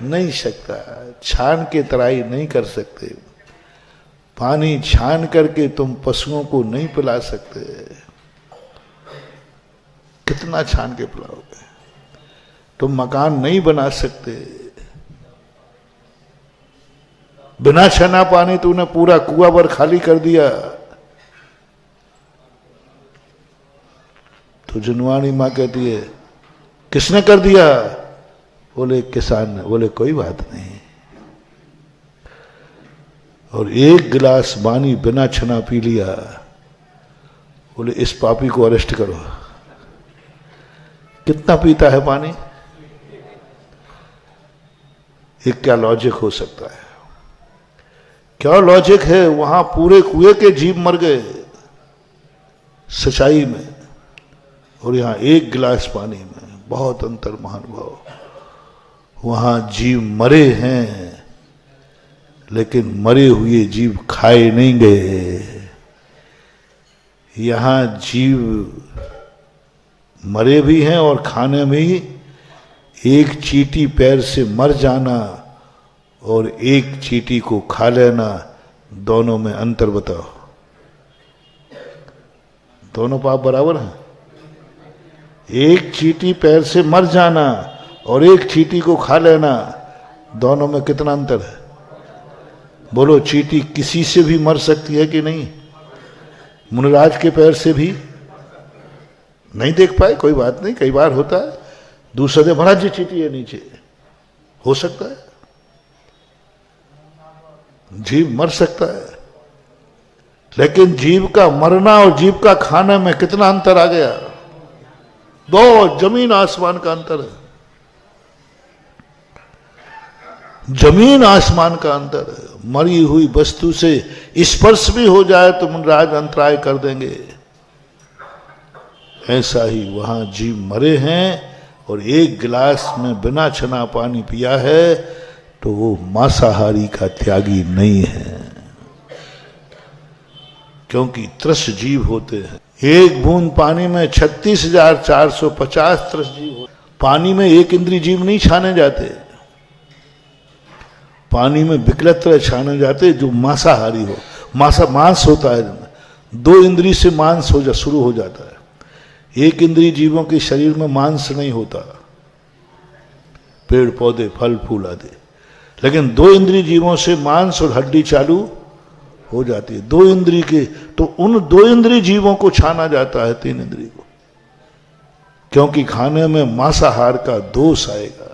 नहीं सकता, छान के तराई नहीं कर सकते। पानी छान करके तुम पशुओं को नहीं पिला सकते। कितना छान के पिलाओगे? तुम मकान नहीं बना सकते। बिना छना पानी तूने पूरा कुआं भर खाली कर दिया तो जुनवानी मां कहती है किसने कर दिया? बोले किसान ने। बोले कोई बात नहीं। और एक गिलास पानी बिना छना पी लिया, बोले इस पापी को अरेस्ट करो। कितना पीता है पानी? ये क्या लॉजिक हो सकता है? क्या लॉजिक है? वहां पूरे कुएं के जीव मर गए सच्चाई में, और यहां एक गिलास पानी में बहुत अंतर। महानुभाव, वहां जीव मरे हैं लेकिन मरे हुए जीव खाए नहीं गए। यहां जीव मरे भी हैं और खाने में ही एक चींटी पैर से मर जाना और एक चींटी को खा लेना, दोनों में अंतर बताओ। दोनों पाप बराबर हैं? एक चींटी पैर से मर जाना और एक चींटी को खा लेना, दोनों में कितना अंतर है? बोलो, चींटी किसी से भी मर सकती है कि नहीं? मुनिराज के पैर से भी नहीं देख पाए, कोई बात नहीं, कई बार होता है। दूसरे दिन महाराज जी चींटी है नीचे, हो सकता है। जीव मर सकता है, लेकिन जीव का मरना और जीव का खाने में कितना अंतर आ गया? बहुत जमीन आसमान का अंतर है। जमीन आसमान का अंतर है। मरी हुई वस्तु से स्पर्श भी हो जाए तो मुनिराज अंतराय कर देंगे। ऐसा ही वहां जीव मरे हैं और एक गिलास में बिना छना पानी पिया है तो वो मांसाहारी का त्यागी नहीं है, क्योंकि त्रस जीव होते हैं। एक बूंद पानी में 36,450 त्रस जीव होते। पानी में एक इंद्रिय जीव नहीं छाने जाते, पानी में विकलत्र छाने जाते जो मांसाहारी हो। मांस होता है, दो इंद्रिय से मांस शुरू हो जाता है। एक इंद्रिय जीवों के शरीर में मांस नहीं होता, पेड़ पौधे फल फूल आदि, लेकिन दो इंद्रिय जीवों से मांस और हड्डी चालू हो जाती है। दो इंद्रिय के, तो उन दो इंद्रिय जीवों को छाना जाता है, तीन इंद्रिय को, क्योंकि खाने में मांसाहार का दोष आएगा।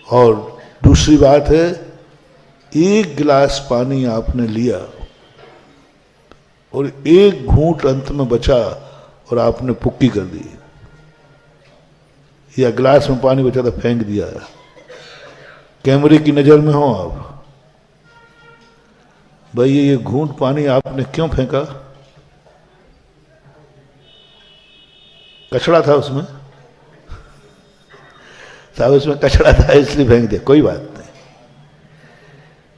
और दूसरी बात है, एक गिलास पानी आपने लिया और एक घूंट अंत में बचा और आपने पुक्की कर दी, या गिलास में पानी बचा था फेंक दिया। कैमरे की नजर में हो आप, भाई ये घूंट पानी आपने क्यों फेंका? कचड़ा था उसमें, साहब उसमें कचड़ा था इसलिए फेंक दिया, कोई बात नहीं।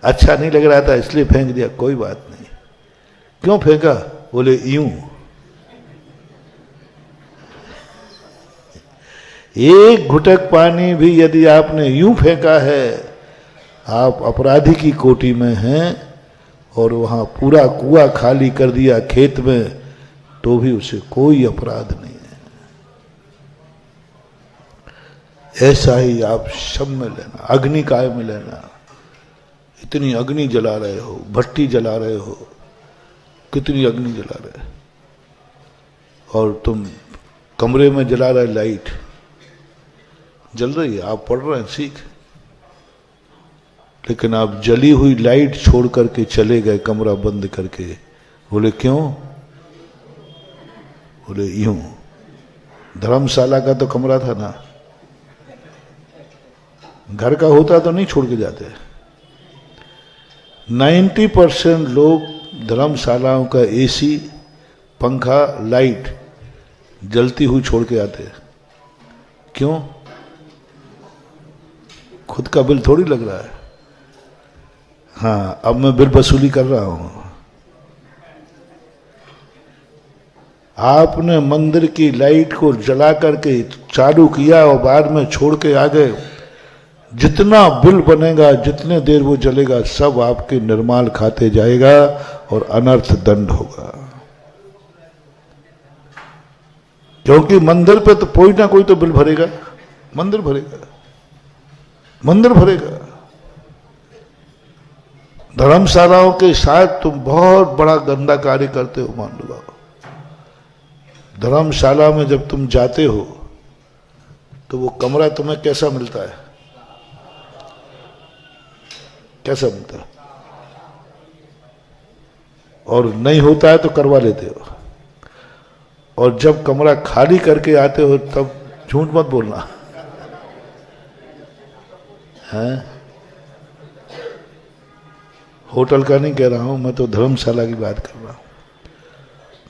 अच्छा नहीं लग रहा था इसलिए फेंक दिया, कोई बात नहीं। क्यों फेंका? बोले यूं। एक घुटक पानी भी यदि आपने यूं फेंका है, आप अपराधी की कोटि में हैं, और वहां पूरा कुआं खाली कर दिया खेत में, तो भी उसे कोई अपराध नहीं है। ऐसा ही आप शब में लेना, अग्निकाय में लेना। इतनी अग्नि जला रहे हो, भट्टी जला रहे हो, कितनी अग्नि जला रहे, और तुम कमरे में जला रहे, लाइट जल रही है, आप पढ़ रहे हैं सीख, लेकिन आप जली हुई लाइट छोड़ करके चले गए कमरा बंद करके। बोले क्यों? बोले यूं, धर्मशाला का तो कमरा था ना, घर का होता तो नहीं छोड़ के जाते। 90% लोग धर्मशालाओं का एसी, पंखा, लाइट जलती हुई छोड़ के आते हैं। क्यों? खुद का बिल थोड़ी लग रहा है। हाँ, अब मैं बिल वसूली कर रहा हूं। आपने मंदिर की लाइट को जला करके चालू किया और बाद में छोड़ के आ गए, जितना बिल बनेगा, जितने देर वो जलेगा, सब आपके निर्माल खाते जाएगा और अनर्थ दंड होगा। क्योंकि मंदिर पे तो कोई ना कोई तो बिल भरेगा, मंदिर भरेगा, मंदिर भरेगा। धर्मशालाओं के साथ तुम बहुत बड़ा गंदा कार्य करते हो, मान लो। धर्मशाला में जब तुम जाते हो तो वो कमरा तुम्हें कैसा मिलता है? कैसा मिलता है? और नहीं होता है तो करवा लेते हो, और जब कमरा खाली करके आते हो तब झूठ मत बोलना है। होटल का नहीं कह रहा हूं मैं, तो धर्मशाला की बात कर रहा हूं।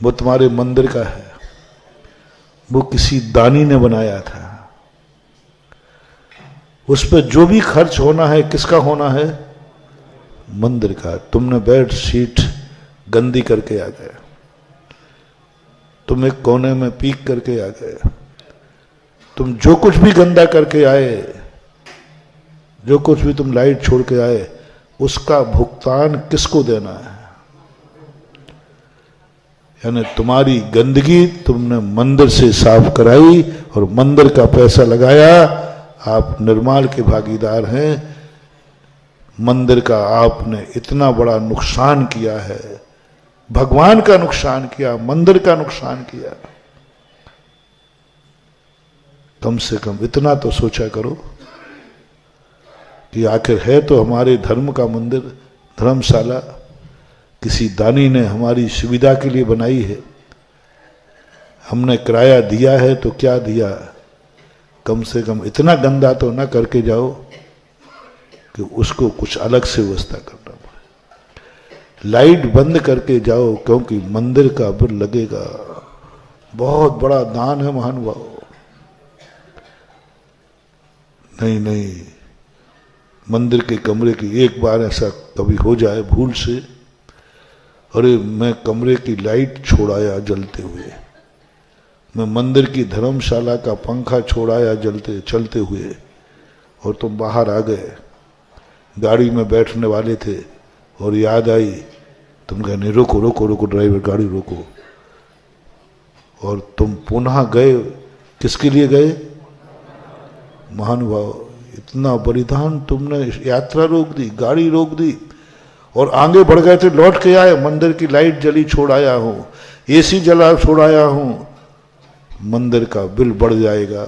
वो तुम्हारे मंदिर का है, वो किसी दानी ने बनाया था। उस पर जो भी खर्च होना है, किसका होना है? मंदिर का। तुमने बेड शीट गंदी करके आ गए, तुम एक कोने में पीक करके आ गए, तुम जो कुछ भी गंदा करके आए, जो कुछ भी तुम लाइट छोड़ के आए, उसका भुगतान किसको देना है? यानी तुम्हारी गंदगी तुमने मंदिर से साफ कराई और मंदिर का पैसा लगाया, आप निर्माल के भागीदार हैं। मंदिर का आपने इतना बड़ा नुकसान किया है, भगवान का नुकसान किया, मंदिर का नुकसान किया। कम से कम इतना तो सोचा करो कि आखिर है तो हमारे धर्म का मंदिर, धर्मशाला किसी दानी ने हमारी सुविधा के लिए बनाई है, हमने किराया दिया है तो क्या दिया, कम से कम इतना गंदा तो ना करके जाओ कि उसको कुछ अलग से व्यवस्था करना पड़े। लाइट बंद करके जाओ, क्योंकि मंदिर का बिल लगेगा। बहुत बड़ा दान है महानुभाव। नहीं नहीं, मंदिर के कमरे की एक बार ऐसा कभी हो जाए भूल से, अरे मैं कमरे की लाइट छोड़ाया जलते हुए, मैं मंदिर की धर्मशाला का पंखा छोड़ाया जलते चलते हुए, और तुम बाहर आ गए, गाड़ी में बैठने वाले थे और याद आई, तुम कहे नहीं रोको रोको रोको ड्राइवर गाड़ी रोको, और तुम पुनः गए। किसके लिए गए? महानुभाव, इतना बलिदान तुमने, यात्रा रोक दी, गाड़ी रोक दी और आगे बढ़ गए थे, लौट के आए, मंदिर की लाइट जली छोड़ाया हूं, एसी जला छोड़ाया हूं, मंदिर का बिल बढ़ जाएगा,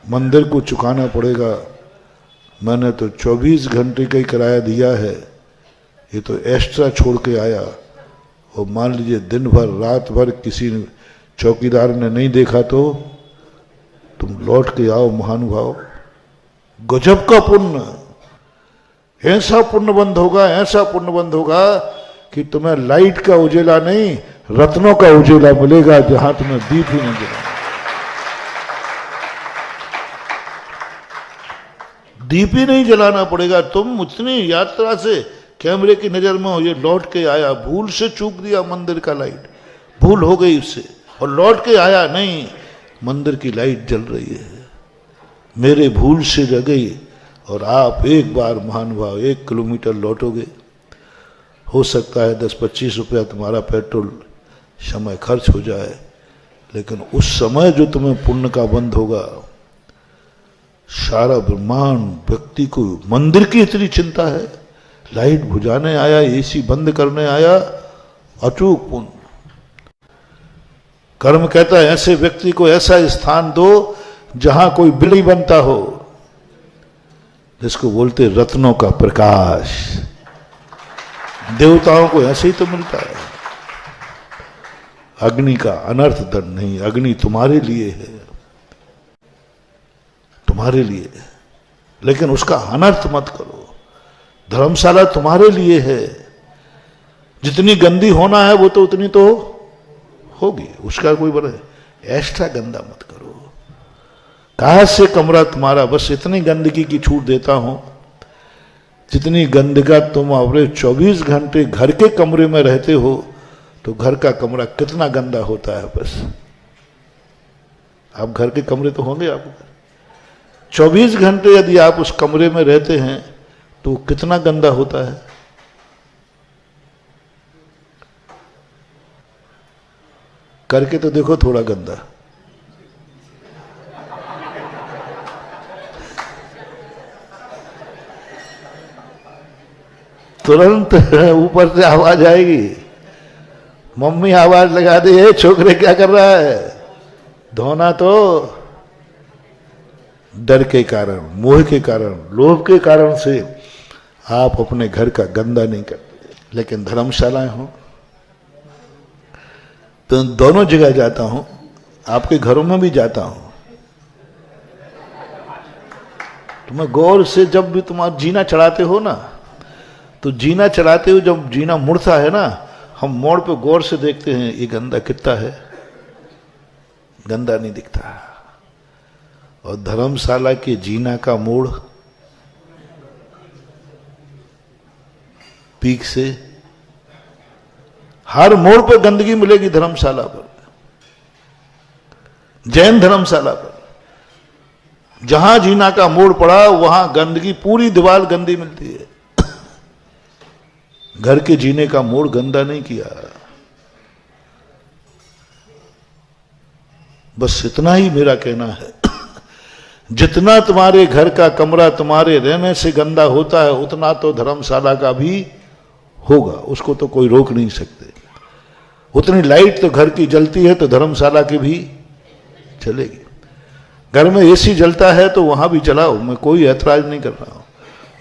मंदिर को चुकाना पड़ेगा। मैंने तो 24 घंटे का ही किराया दिया है, ये तो एक्स्ट्रा छोड़ के आया, और मान लीजिए दिन भर रात भर किसी चौकीदार ने नहीं देखा तो तुम लौट के आओ। महानुभाव, गजब का पुण्य, ऐसा पुण्य बंद होगा, ऐसा पुण्य बंद होगा कि तुम्हें लाइट का उजेला नहीं, रत्नों का उजेला मिलेगा, जहां तुम्हें दीप ही नहीं जला, दीप ही नहीं जलाना पड़ेगा। तुम उतनी यात्रा से कैमरे की नजर में हो, ये लौट के आया, भूल से चूक दिया मंदिर का लाइट, भूल हो गई उससे, और लौट के आया नहीं, मंदिर की लाइट जल रही है, मेरे भूल से रह गई और आप एक बार महानुभाव 1 किलोमीटर लौटोगे, हो सकता है 10-25 रुपया तुम्हारा पेट्रोल समय खर्च हो जाए, लेकिन उस समय जो तुम्हें पुण्य का बंध होगा, सारा ब्रह्मांड व्यक्ति को मंदिर की इतनी चिंता है, लाइट बुझाने आया, एसी बंद करने आया, अचूक पुण्य। कर्म कहता है ऐसे व्यक्ति को ऐसा स्थान दो जहां कोई बिल नहीं बनता हो, जिसको बोलते रत्नों का प्रकाश। देवताओं को ऐसे ही तो मिलता है। अग्नि का अनर्थ दंड नहीं, अग्नि तुम्हारे लिए है, तुम्हारे लिए, लेकिन उसका अनर्थ मत करो। धर्मशाला तुम्हारे लिए है, जितनी गंदी होना है वो तो उतनी तो होगी, उसका कोई बड़ा एक्स्ट्रा गंदा मत करो। कहा से कमरा तुम्हारा, बस इतनी गंदगी की छूट देता हूं जितनी गंदगा तुम अपने 24 घंटे घर के कमरे में रहते हो, तो घर का कमरा कितना गंदा होता है। बस आप घर के कमरे तो होंगे, आप 24 घंटे यदि आप उस कमरे में रहते हैं तो कितना गंदा होता है। करके तो देखो थोड़ा गंदा। तुरंत ऊपर से आवाज आएगी, मम्मी आवाज लगा दे, ये छोकरे क्या कर रहा है। धोना तो डर के कारण, मोह के कारण, लोभ के कारण से आप अपने घर का गंदा नहीं करते। लेकिन धर्मशालाएं हो तो दोनों जगह जाता हूं, आपके घरों में भी जाता हूं, तो मैं गौर से, जब भी तुम जीना चढ़ाते हो ना, तो जीना चढ़ाते हो जब जीना मुड़ता है ना, हम मोड़ पे गौर से देखते हैं ये गंदा कितना है, गंदा नहीं दिखता। और धर्मशाला के जीना का मोड़ पीक से हर मोड़ पर गंदगी मिलेगी। धर्मशाला पर, जैन धर्मशाला पर जहां जीना का मोड़ पड़ा वहां गंदगी, पूरी दीवार गंदी मिलती है। घर के जीने का मोड़ गंदा नहीं किया। बस इतना ही मेरा कहना है। जितना तुम्हारे घर का कमरा तुम्हारे रहने से गंदा होता है, उतना तो धर्मशाला का भी होगा, उसको तो कोई रोक नहीं सकते। उतनी लाइट तो घर की जलती है तो धर्मशाला की भी चलेगी। घर में एसी जलता है तो वहां भी चलाओ, मैं कोई ऐतराज नहीं कर रहा हूं।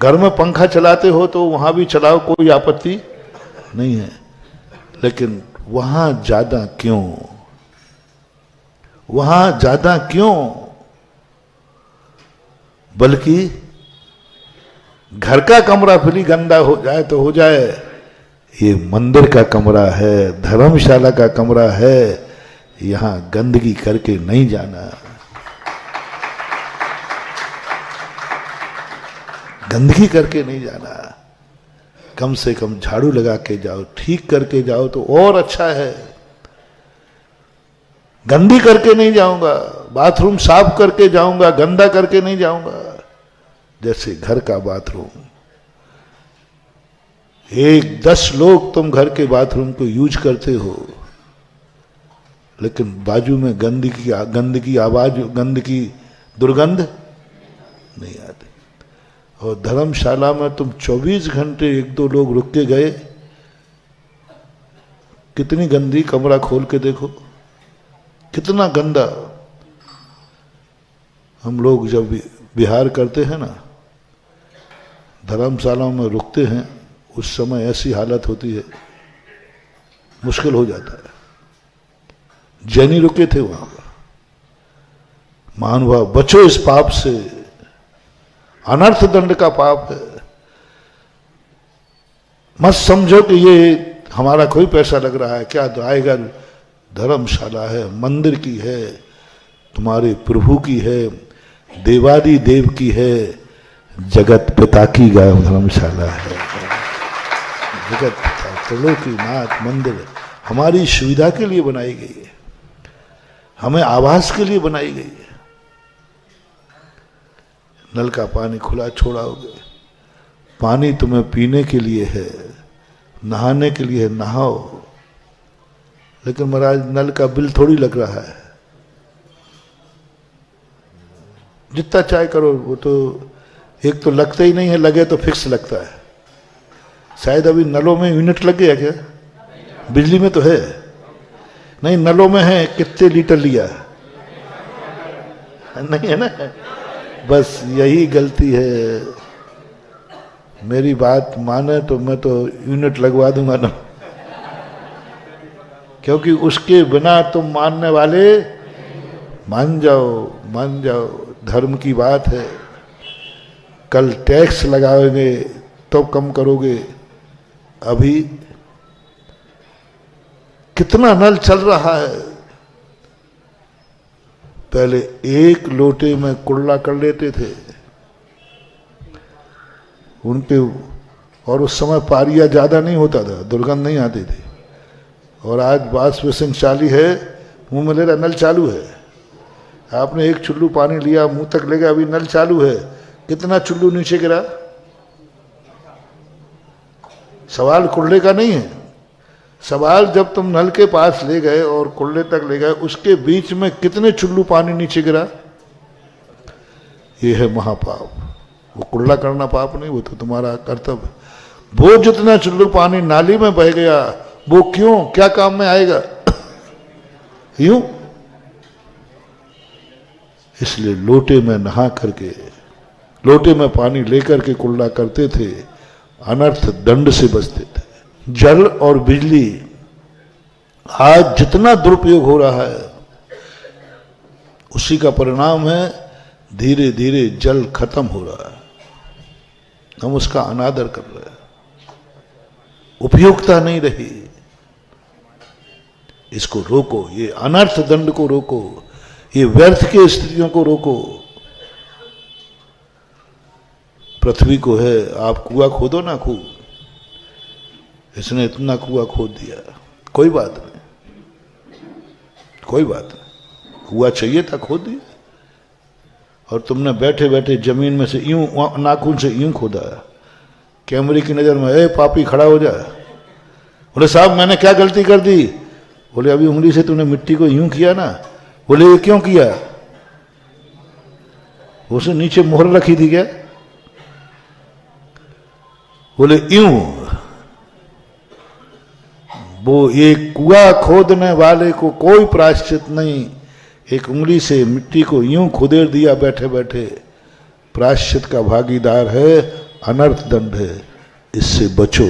घर में पंखा चलाते हो तो वहां भी चलाओ, कोई आपत्ति नहीं है। लेकिन वहां ज्यादा क्यों, वहां ज्यादा क्यों? बल्कि घर का कमरा फिर ही गंदा हो जाए तो हो जाए, ये मंदिर का कमरा है, धर्मशाला का कमरा है, यहां गंदगी करके नहीं जाना। गंदगी करके नहीं जाना, कम से कम झाड़ू लगा के जाओ, ठीक करके जाओ तो और अच्छा है। गंदी करके नहीं जाऊंगा, बाथरूम साफ करके जाऊंगा, गंदा करके नहीं जाऊंगा। जैसे घर का बाथरूम, 10 लोग तुम घर के बाथरूम को यूज करते हो, लेकिन बाजू में गंदगी आवाज, गंदगी दुर्गंध नहीं आती। और धर्मशाला में तुम 24 घंटे 1-2 लोग रुक के गए, कितनी गंदी, कमरा खोल के देखो कितना गंदा। हम लोग जब विहार करते हैं ना, धर्मशालाओं में रुकते हैं, उस समय ऐसी हालत होती है, मुश्किल हो जाता है। जैनी रुके थे वहां पर, महानुभाव बचो इस पाप से, अनर्थ दंड का पाप है। मत समझो कि ये हमारा कोई पैसा लग रहा है, क्या तो आएगा। धर्मशाला है, मंदिर की है, तुम्हारे प्रभु की है, देवादि देव की है, जगत पिता की धर्मशाला है। जगत पिता, त्रिलोकी नाथ मंदिर हमारी सुविधा के लिए बनाई गई है। हमें आवास के लिए बनाई गई है। नल का पानी खुला छोड़ाओगे, पानी तुम्हें पीने के लिए है, नहाने के लिए है, नहाओ। लेकिन महाराज नल का बिल थोड़ी लग रहा है, जितना चाहे करो। वो तो एक तो लगता ही नहीं है, लगे तो फिक्स लगता है। शायद अभी नलों में यूनिट लग गया क्या? बिजली में तो है नहीं, नलों में है कितने लीटर लिया नहीं है ना। बस यही गलती है। मेरी बात माने तो मैं तो यूनिट लगवा दूंगा ना, क्योंकि उसके बिना तुम मानने वाले मान जाओ, धर्म की बात है। कल टैक्स लगाओगे तो कम करोगे। अभी कितना नल चल रहा है। पहले एक लोटे में कुल्ला कर लेते थे उनके, और उस समय पारिया ज्यादा नहीं होता था, दुर्गंध नहीं आती थी। और आज बास विसंग चाली है, मुंह में ले रहा, नल चालू है। आपने एक चुल्लू पानी लिया, मुंह तक ले गया, अभी नल चालू है, कितना चुल्लू नीचे गिरा। सवाल कुल्ले का नहीं है, सवाल जब तुम नल के पास ले गए और कुल्ले तक ले गए, उसके बीच में कितने चुल्लू पानी नीचे गिरा। ये है महापाप। वो कुल्ला करना पाप नहीं, वो तो तुम्हारा कर्तव्य। वो जितना चुल्लू पानी नाली में बह गया, वो क्यों, क्या काम में आएगा? यूं। इसलिए लोटे में नहा करके, लोटे में पानी लेकर के कुल्ला करते थे, अनर्थ दंड से बचते थे। जल और बिजली आज जितना दुरुपयोग हो रहा है, उसी का परिणाम है धीरे धीरे जल खत्म हो रहा है। हम उसका अनादर कर रहे हैं, उपयोगिता नहीं रही। इसको रोको, ये अनर्थ दंड को रोको, ये व्यर्थ की स्थितियों को रोको। पृथ्वी को है, आप कुआं खोदो ना खूब, इसने इतना कुआं खोद दिया, कोई बात नहीं, कोई बात नहीं, कुआं चाहिए था खोद दिया। और तुमने बैठे बैठे जमीन में से यूं नाखून से यूं खोदा, कैमरे की नजर में, ए पापी खड़ा हो जा। बोले साहब मैंने क्या गलती कर दी? बोले अभी उंगली से तूने मिट्टी को यूं किया ना। बोले ये क्यों किया? उसे नीचे मोहर रखी थी क्या? बोले यूं। वो एक कुआं खोदने वाले को कोई प्रायश्चित नहीं, एक उंगली से मिट्टी को यूं खुदेड़ दिया बैठे बैठे, प्रायश्चित का भागीदार है, अनर्थ दंड है, इससे बचो।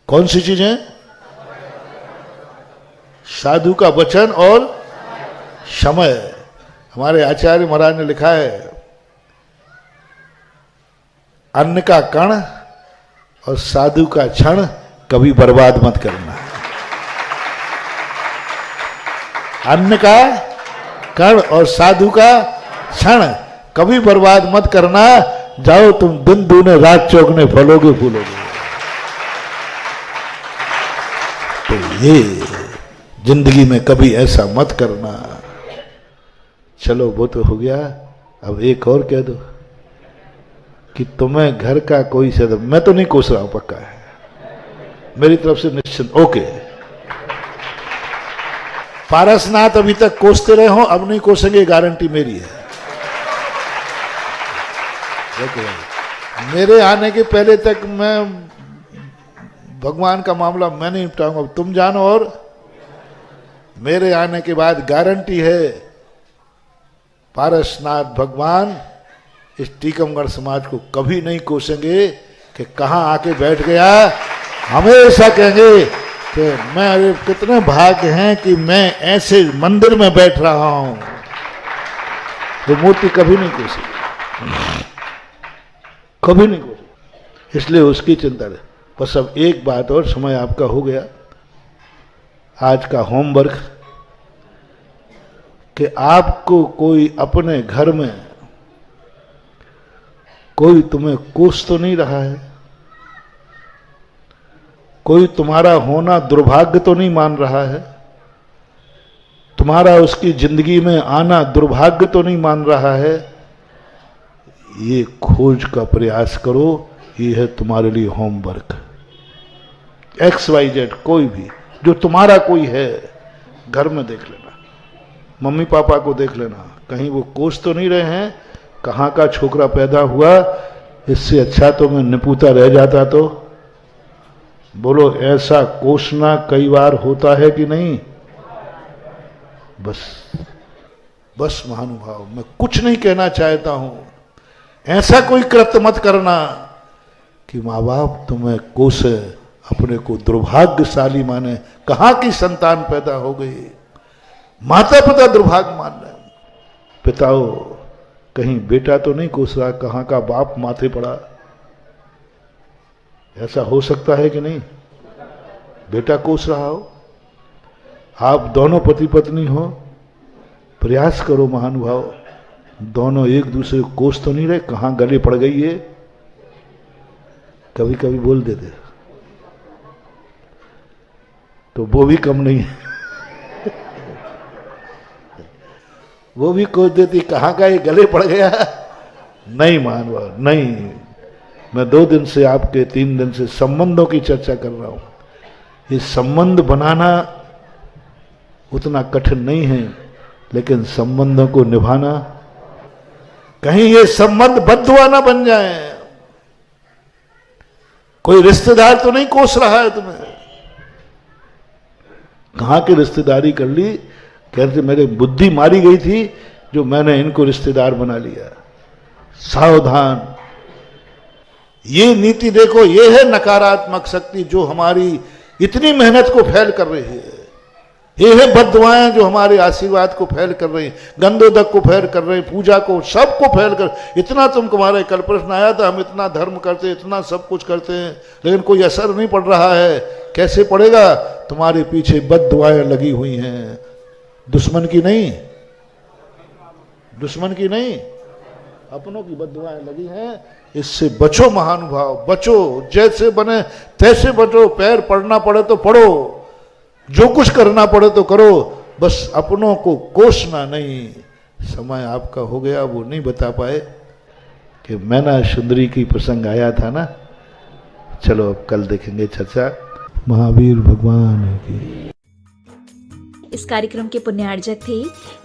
कौन सी चीजें? साधु का वचन और समय। हमारे आचार्य महाराज ने लिखा है, अन्न का कण और साधु का क्षण कभी बर्बाद मत करना। अन्न का कण और साधु का क्षण कभी बर्बाद मत करना। जाओ तुम दिन दूने रात चौगने फलोगे फूलोगे। तो ये जिंदगी में कभी ऐसा मत करना। चलो वो तो हो गया, अब एक और कह दो कि तुम्हें घर का कोई सदस्य, मैं तो नहीं कोस रहा हूं, पक्का है मेरी तरफ से निश्चित, ओके। पारसनाथ अभी तक कोसते रहे हो, अब नहीं कोसेंगे, गारंटी मेरी है। मेरे आने के पहले तक मैं भगवान का मामला मैं नहीं निपटाऊंगा, तुम जानो। और मेरे आने के बाद गारंटी है पारसनाथ भगवान इस टीकमगढ़ समाज को कभी नहीं कोसेंगे कि कहां आके बैठ गया। हमेशा कहेंगे कि मैं, अरे कितने भाग्य हैं कि मैं ऐसे मंदिर में बैठ रहा हूं। वो मूर्ति कभी नहीं कोसेगी, कभी नहीं कोसेगी। इसलिए उसकी चिंता है। बस अब एक बात और, समय आपका हो गया, आज का होमवर्क, कि आपको कोई अपने घर में कोई तुम्हें कोस तो नहीं रहा है, कोई तुम्हारा होना दुर्भाग्य तो नहीं मान रहा है। तुम्हारा उसकी जिंदगी में आना दुर्भाग्य तो नहीं मान रहा है, ये खोज का प्रयास करो। ये है तुम्हारे लिए होमवर्क। XYZ कोई भी जो तुम्हारा कोई है, घर में देख लेना, मम्मी पापा को देख लेना, कहीं वो कोस तो नहीं रहे हैं, कहाँ का छोकरा पैदा हुआ, इससे अच्छा तो मैं निपुता रह जाता। तो बोलो, ऐसा कोसना कई बार होता है कि नहीं? बस महानुभाव, मैं कुछ नहीं कहना चाहता हूं। ऐसा कोई कृत्य मत करना कि माँ बाप तुम्हें कोसे, अपने को दुर्भाग्यशाली माने। कहाँ की संतान पैदा हो गई, माता पिता दुर्भाग्य मान रहे। पिताओ, कहीं बेटा तो नहीं कोस रहा, कहाँ का बाप माथे पड़ा। ऐसा हो सकता है कि नहीं? बेटा कोस रहा हो, आप दोनों पति पत्नी हो, प्रयास करो महानुभाव, दोनों एक दूसरे को कोस तो नहीं रहे, कहाँ गले पड़ गई है। कभी कभी बोल देते तो वो भी कम नहीं है वो भी कोस देती, कहाँ का ये गले पड़ गया। नहीं महानुभाव, नहीं। मैं 2 दिन से, आपके 3 दिन से संबंधों की चर्चा कर रहा हूं। ये संबंध बनाना उतना कठिन नहीं है, लेकिन संबंधों को निभाना, कहीं ये संबंध बद्दुआ ना बन जाए। कोई रिश्तेदार तो नहीं कोस रहा है तुम्हें, कहां की रिश्तेदारी कर ली, कहते मेरे बुद्धि मारी गई थी जो मैंने इनको रिश्तेदार बना लिया। सावधान, ये नीति देखो, ये है नकारात्मक शक्ति जो हमारी इतनी मेहनत को फैल कर रही है। ये है बद्दुआएं जो हमारे आशीर्वाद को फैल कर रही हैं, गंदोदक को फैल कर रहे हैं, पूजा को, सबको फैल कर। इतना तुम्हारे कल प्रश्न आया था, हम इतना धर्म करते, इतना सब कुछ करते हैं, लेकिन कोई असर नहीं पड़ रहा है। कैसे पड़ेगा? तुम्हारे पीछे बद्दुआएं लगी हुई हैं, दुश्मन की नहीं, दुश्मन की नहीं, अपनों की बद्दुआएं लगी हैं। इससे बचो महानुभाव, बचो, जैसे बने तैसे बचो। पैर पड़ना पड़े तो पड़ो, जो कुछ करना पड़े तो करो, बस अपनों को कोसना नहीं। समय आपका हो गया, वो नहीं बता पाए कि मैना सुंदरी की प्रसंग आया था ना। चलो अब कल देखेंगे चर्चा। महावीर भगवान की। इस कार्यक्रम के पुण्यार्जक थे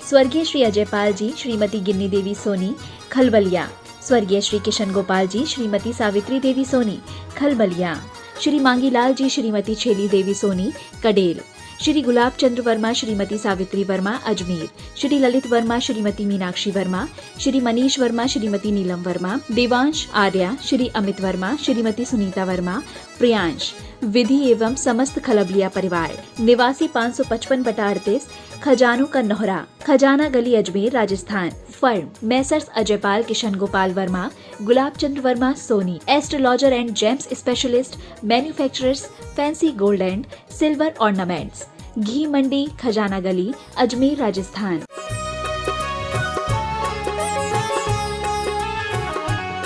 स्वर्गीय श्री अजयपाल जी, श्रीमती गिन्नी देवी सोनी, खलबलिया, स्वर्गीय श्री किशन गोपाल जी, श्रीमती सावित्री देवी सोनी, खलबलिया, श्री मांगीलाल जी, श्रीमती छेली देवी सोनी, कडेल, श्री गुलाब चंद्र वर्मा, श्रीमती सावित्री वर्मा, अजमेर, श्री ललित वर्मा, श्रीमती मीनाक्षी वर्मा, श्री मनीष वर्मा, श्रीमती नीलम वर्मा, देवांश आर्या, श्री अमित वर्मा, श्रीमती सुनीता वर्मा, प्रियांश, विधि एवं समस्त खलबलिया परिवार, निवासी 555/38, खजानों का नोहरा, Khajana Gali, Ajmer, Rajasthan. Firm Messrs Ajaypal Kishan Gopal Verma, Gulab Chandra Verma Soni, astrologer and gems specialist, manufacturers, fancy gold and silver ornaments, Ghee Mandi, Khajana Gali, Ajmer, Rajasthan.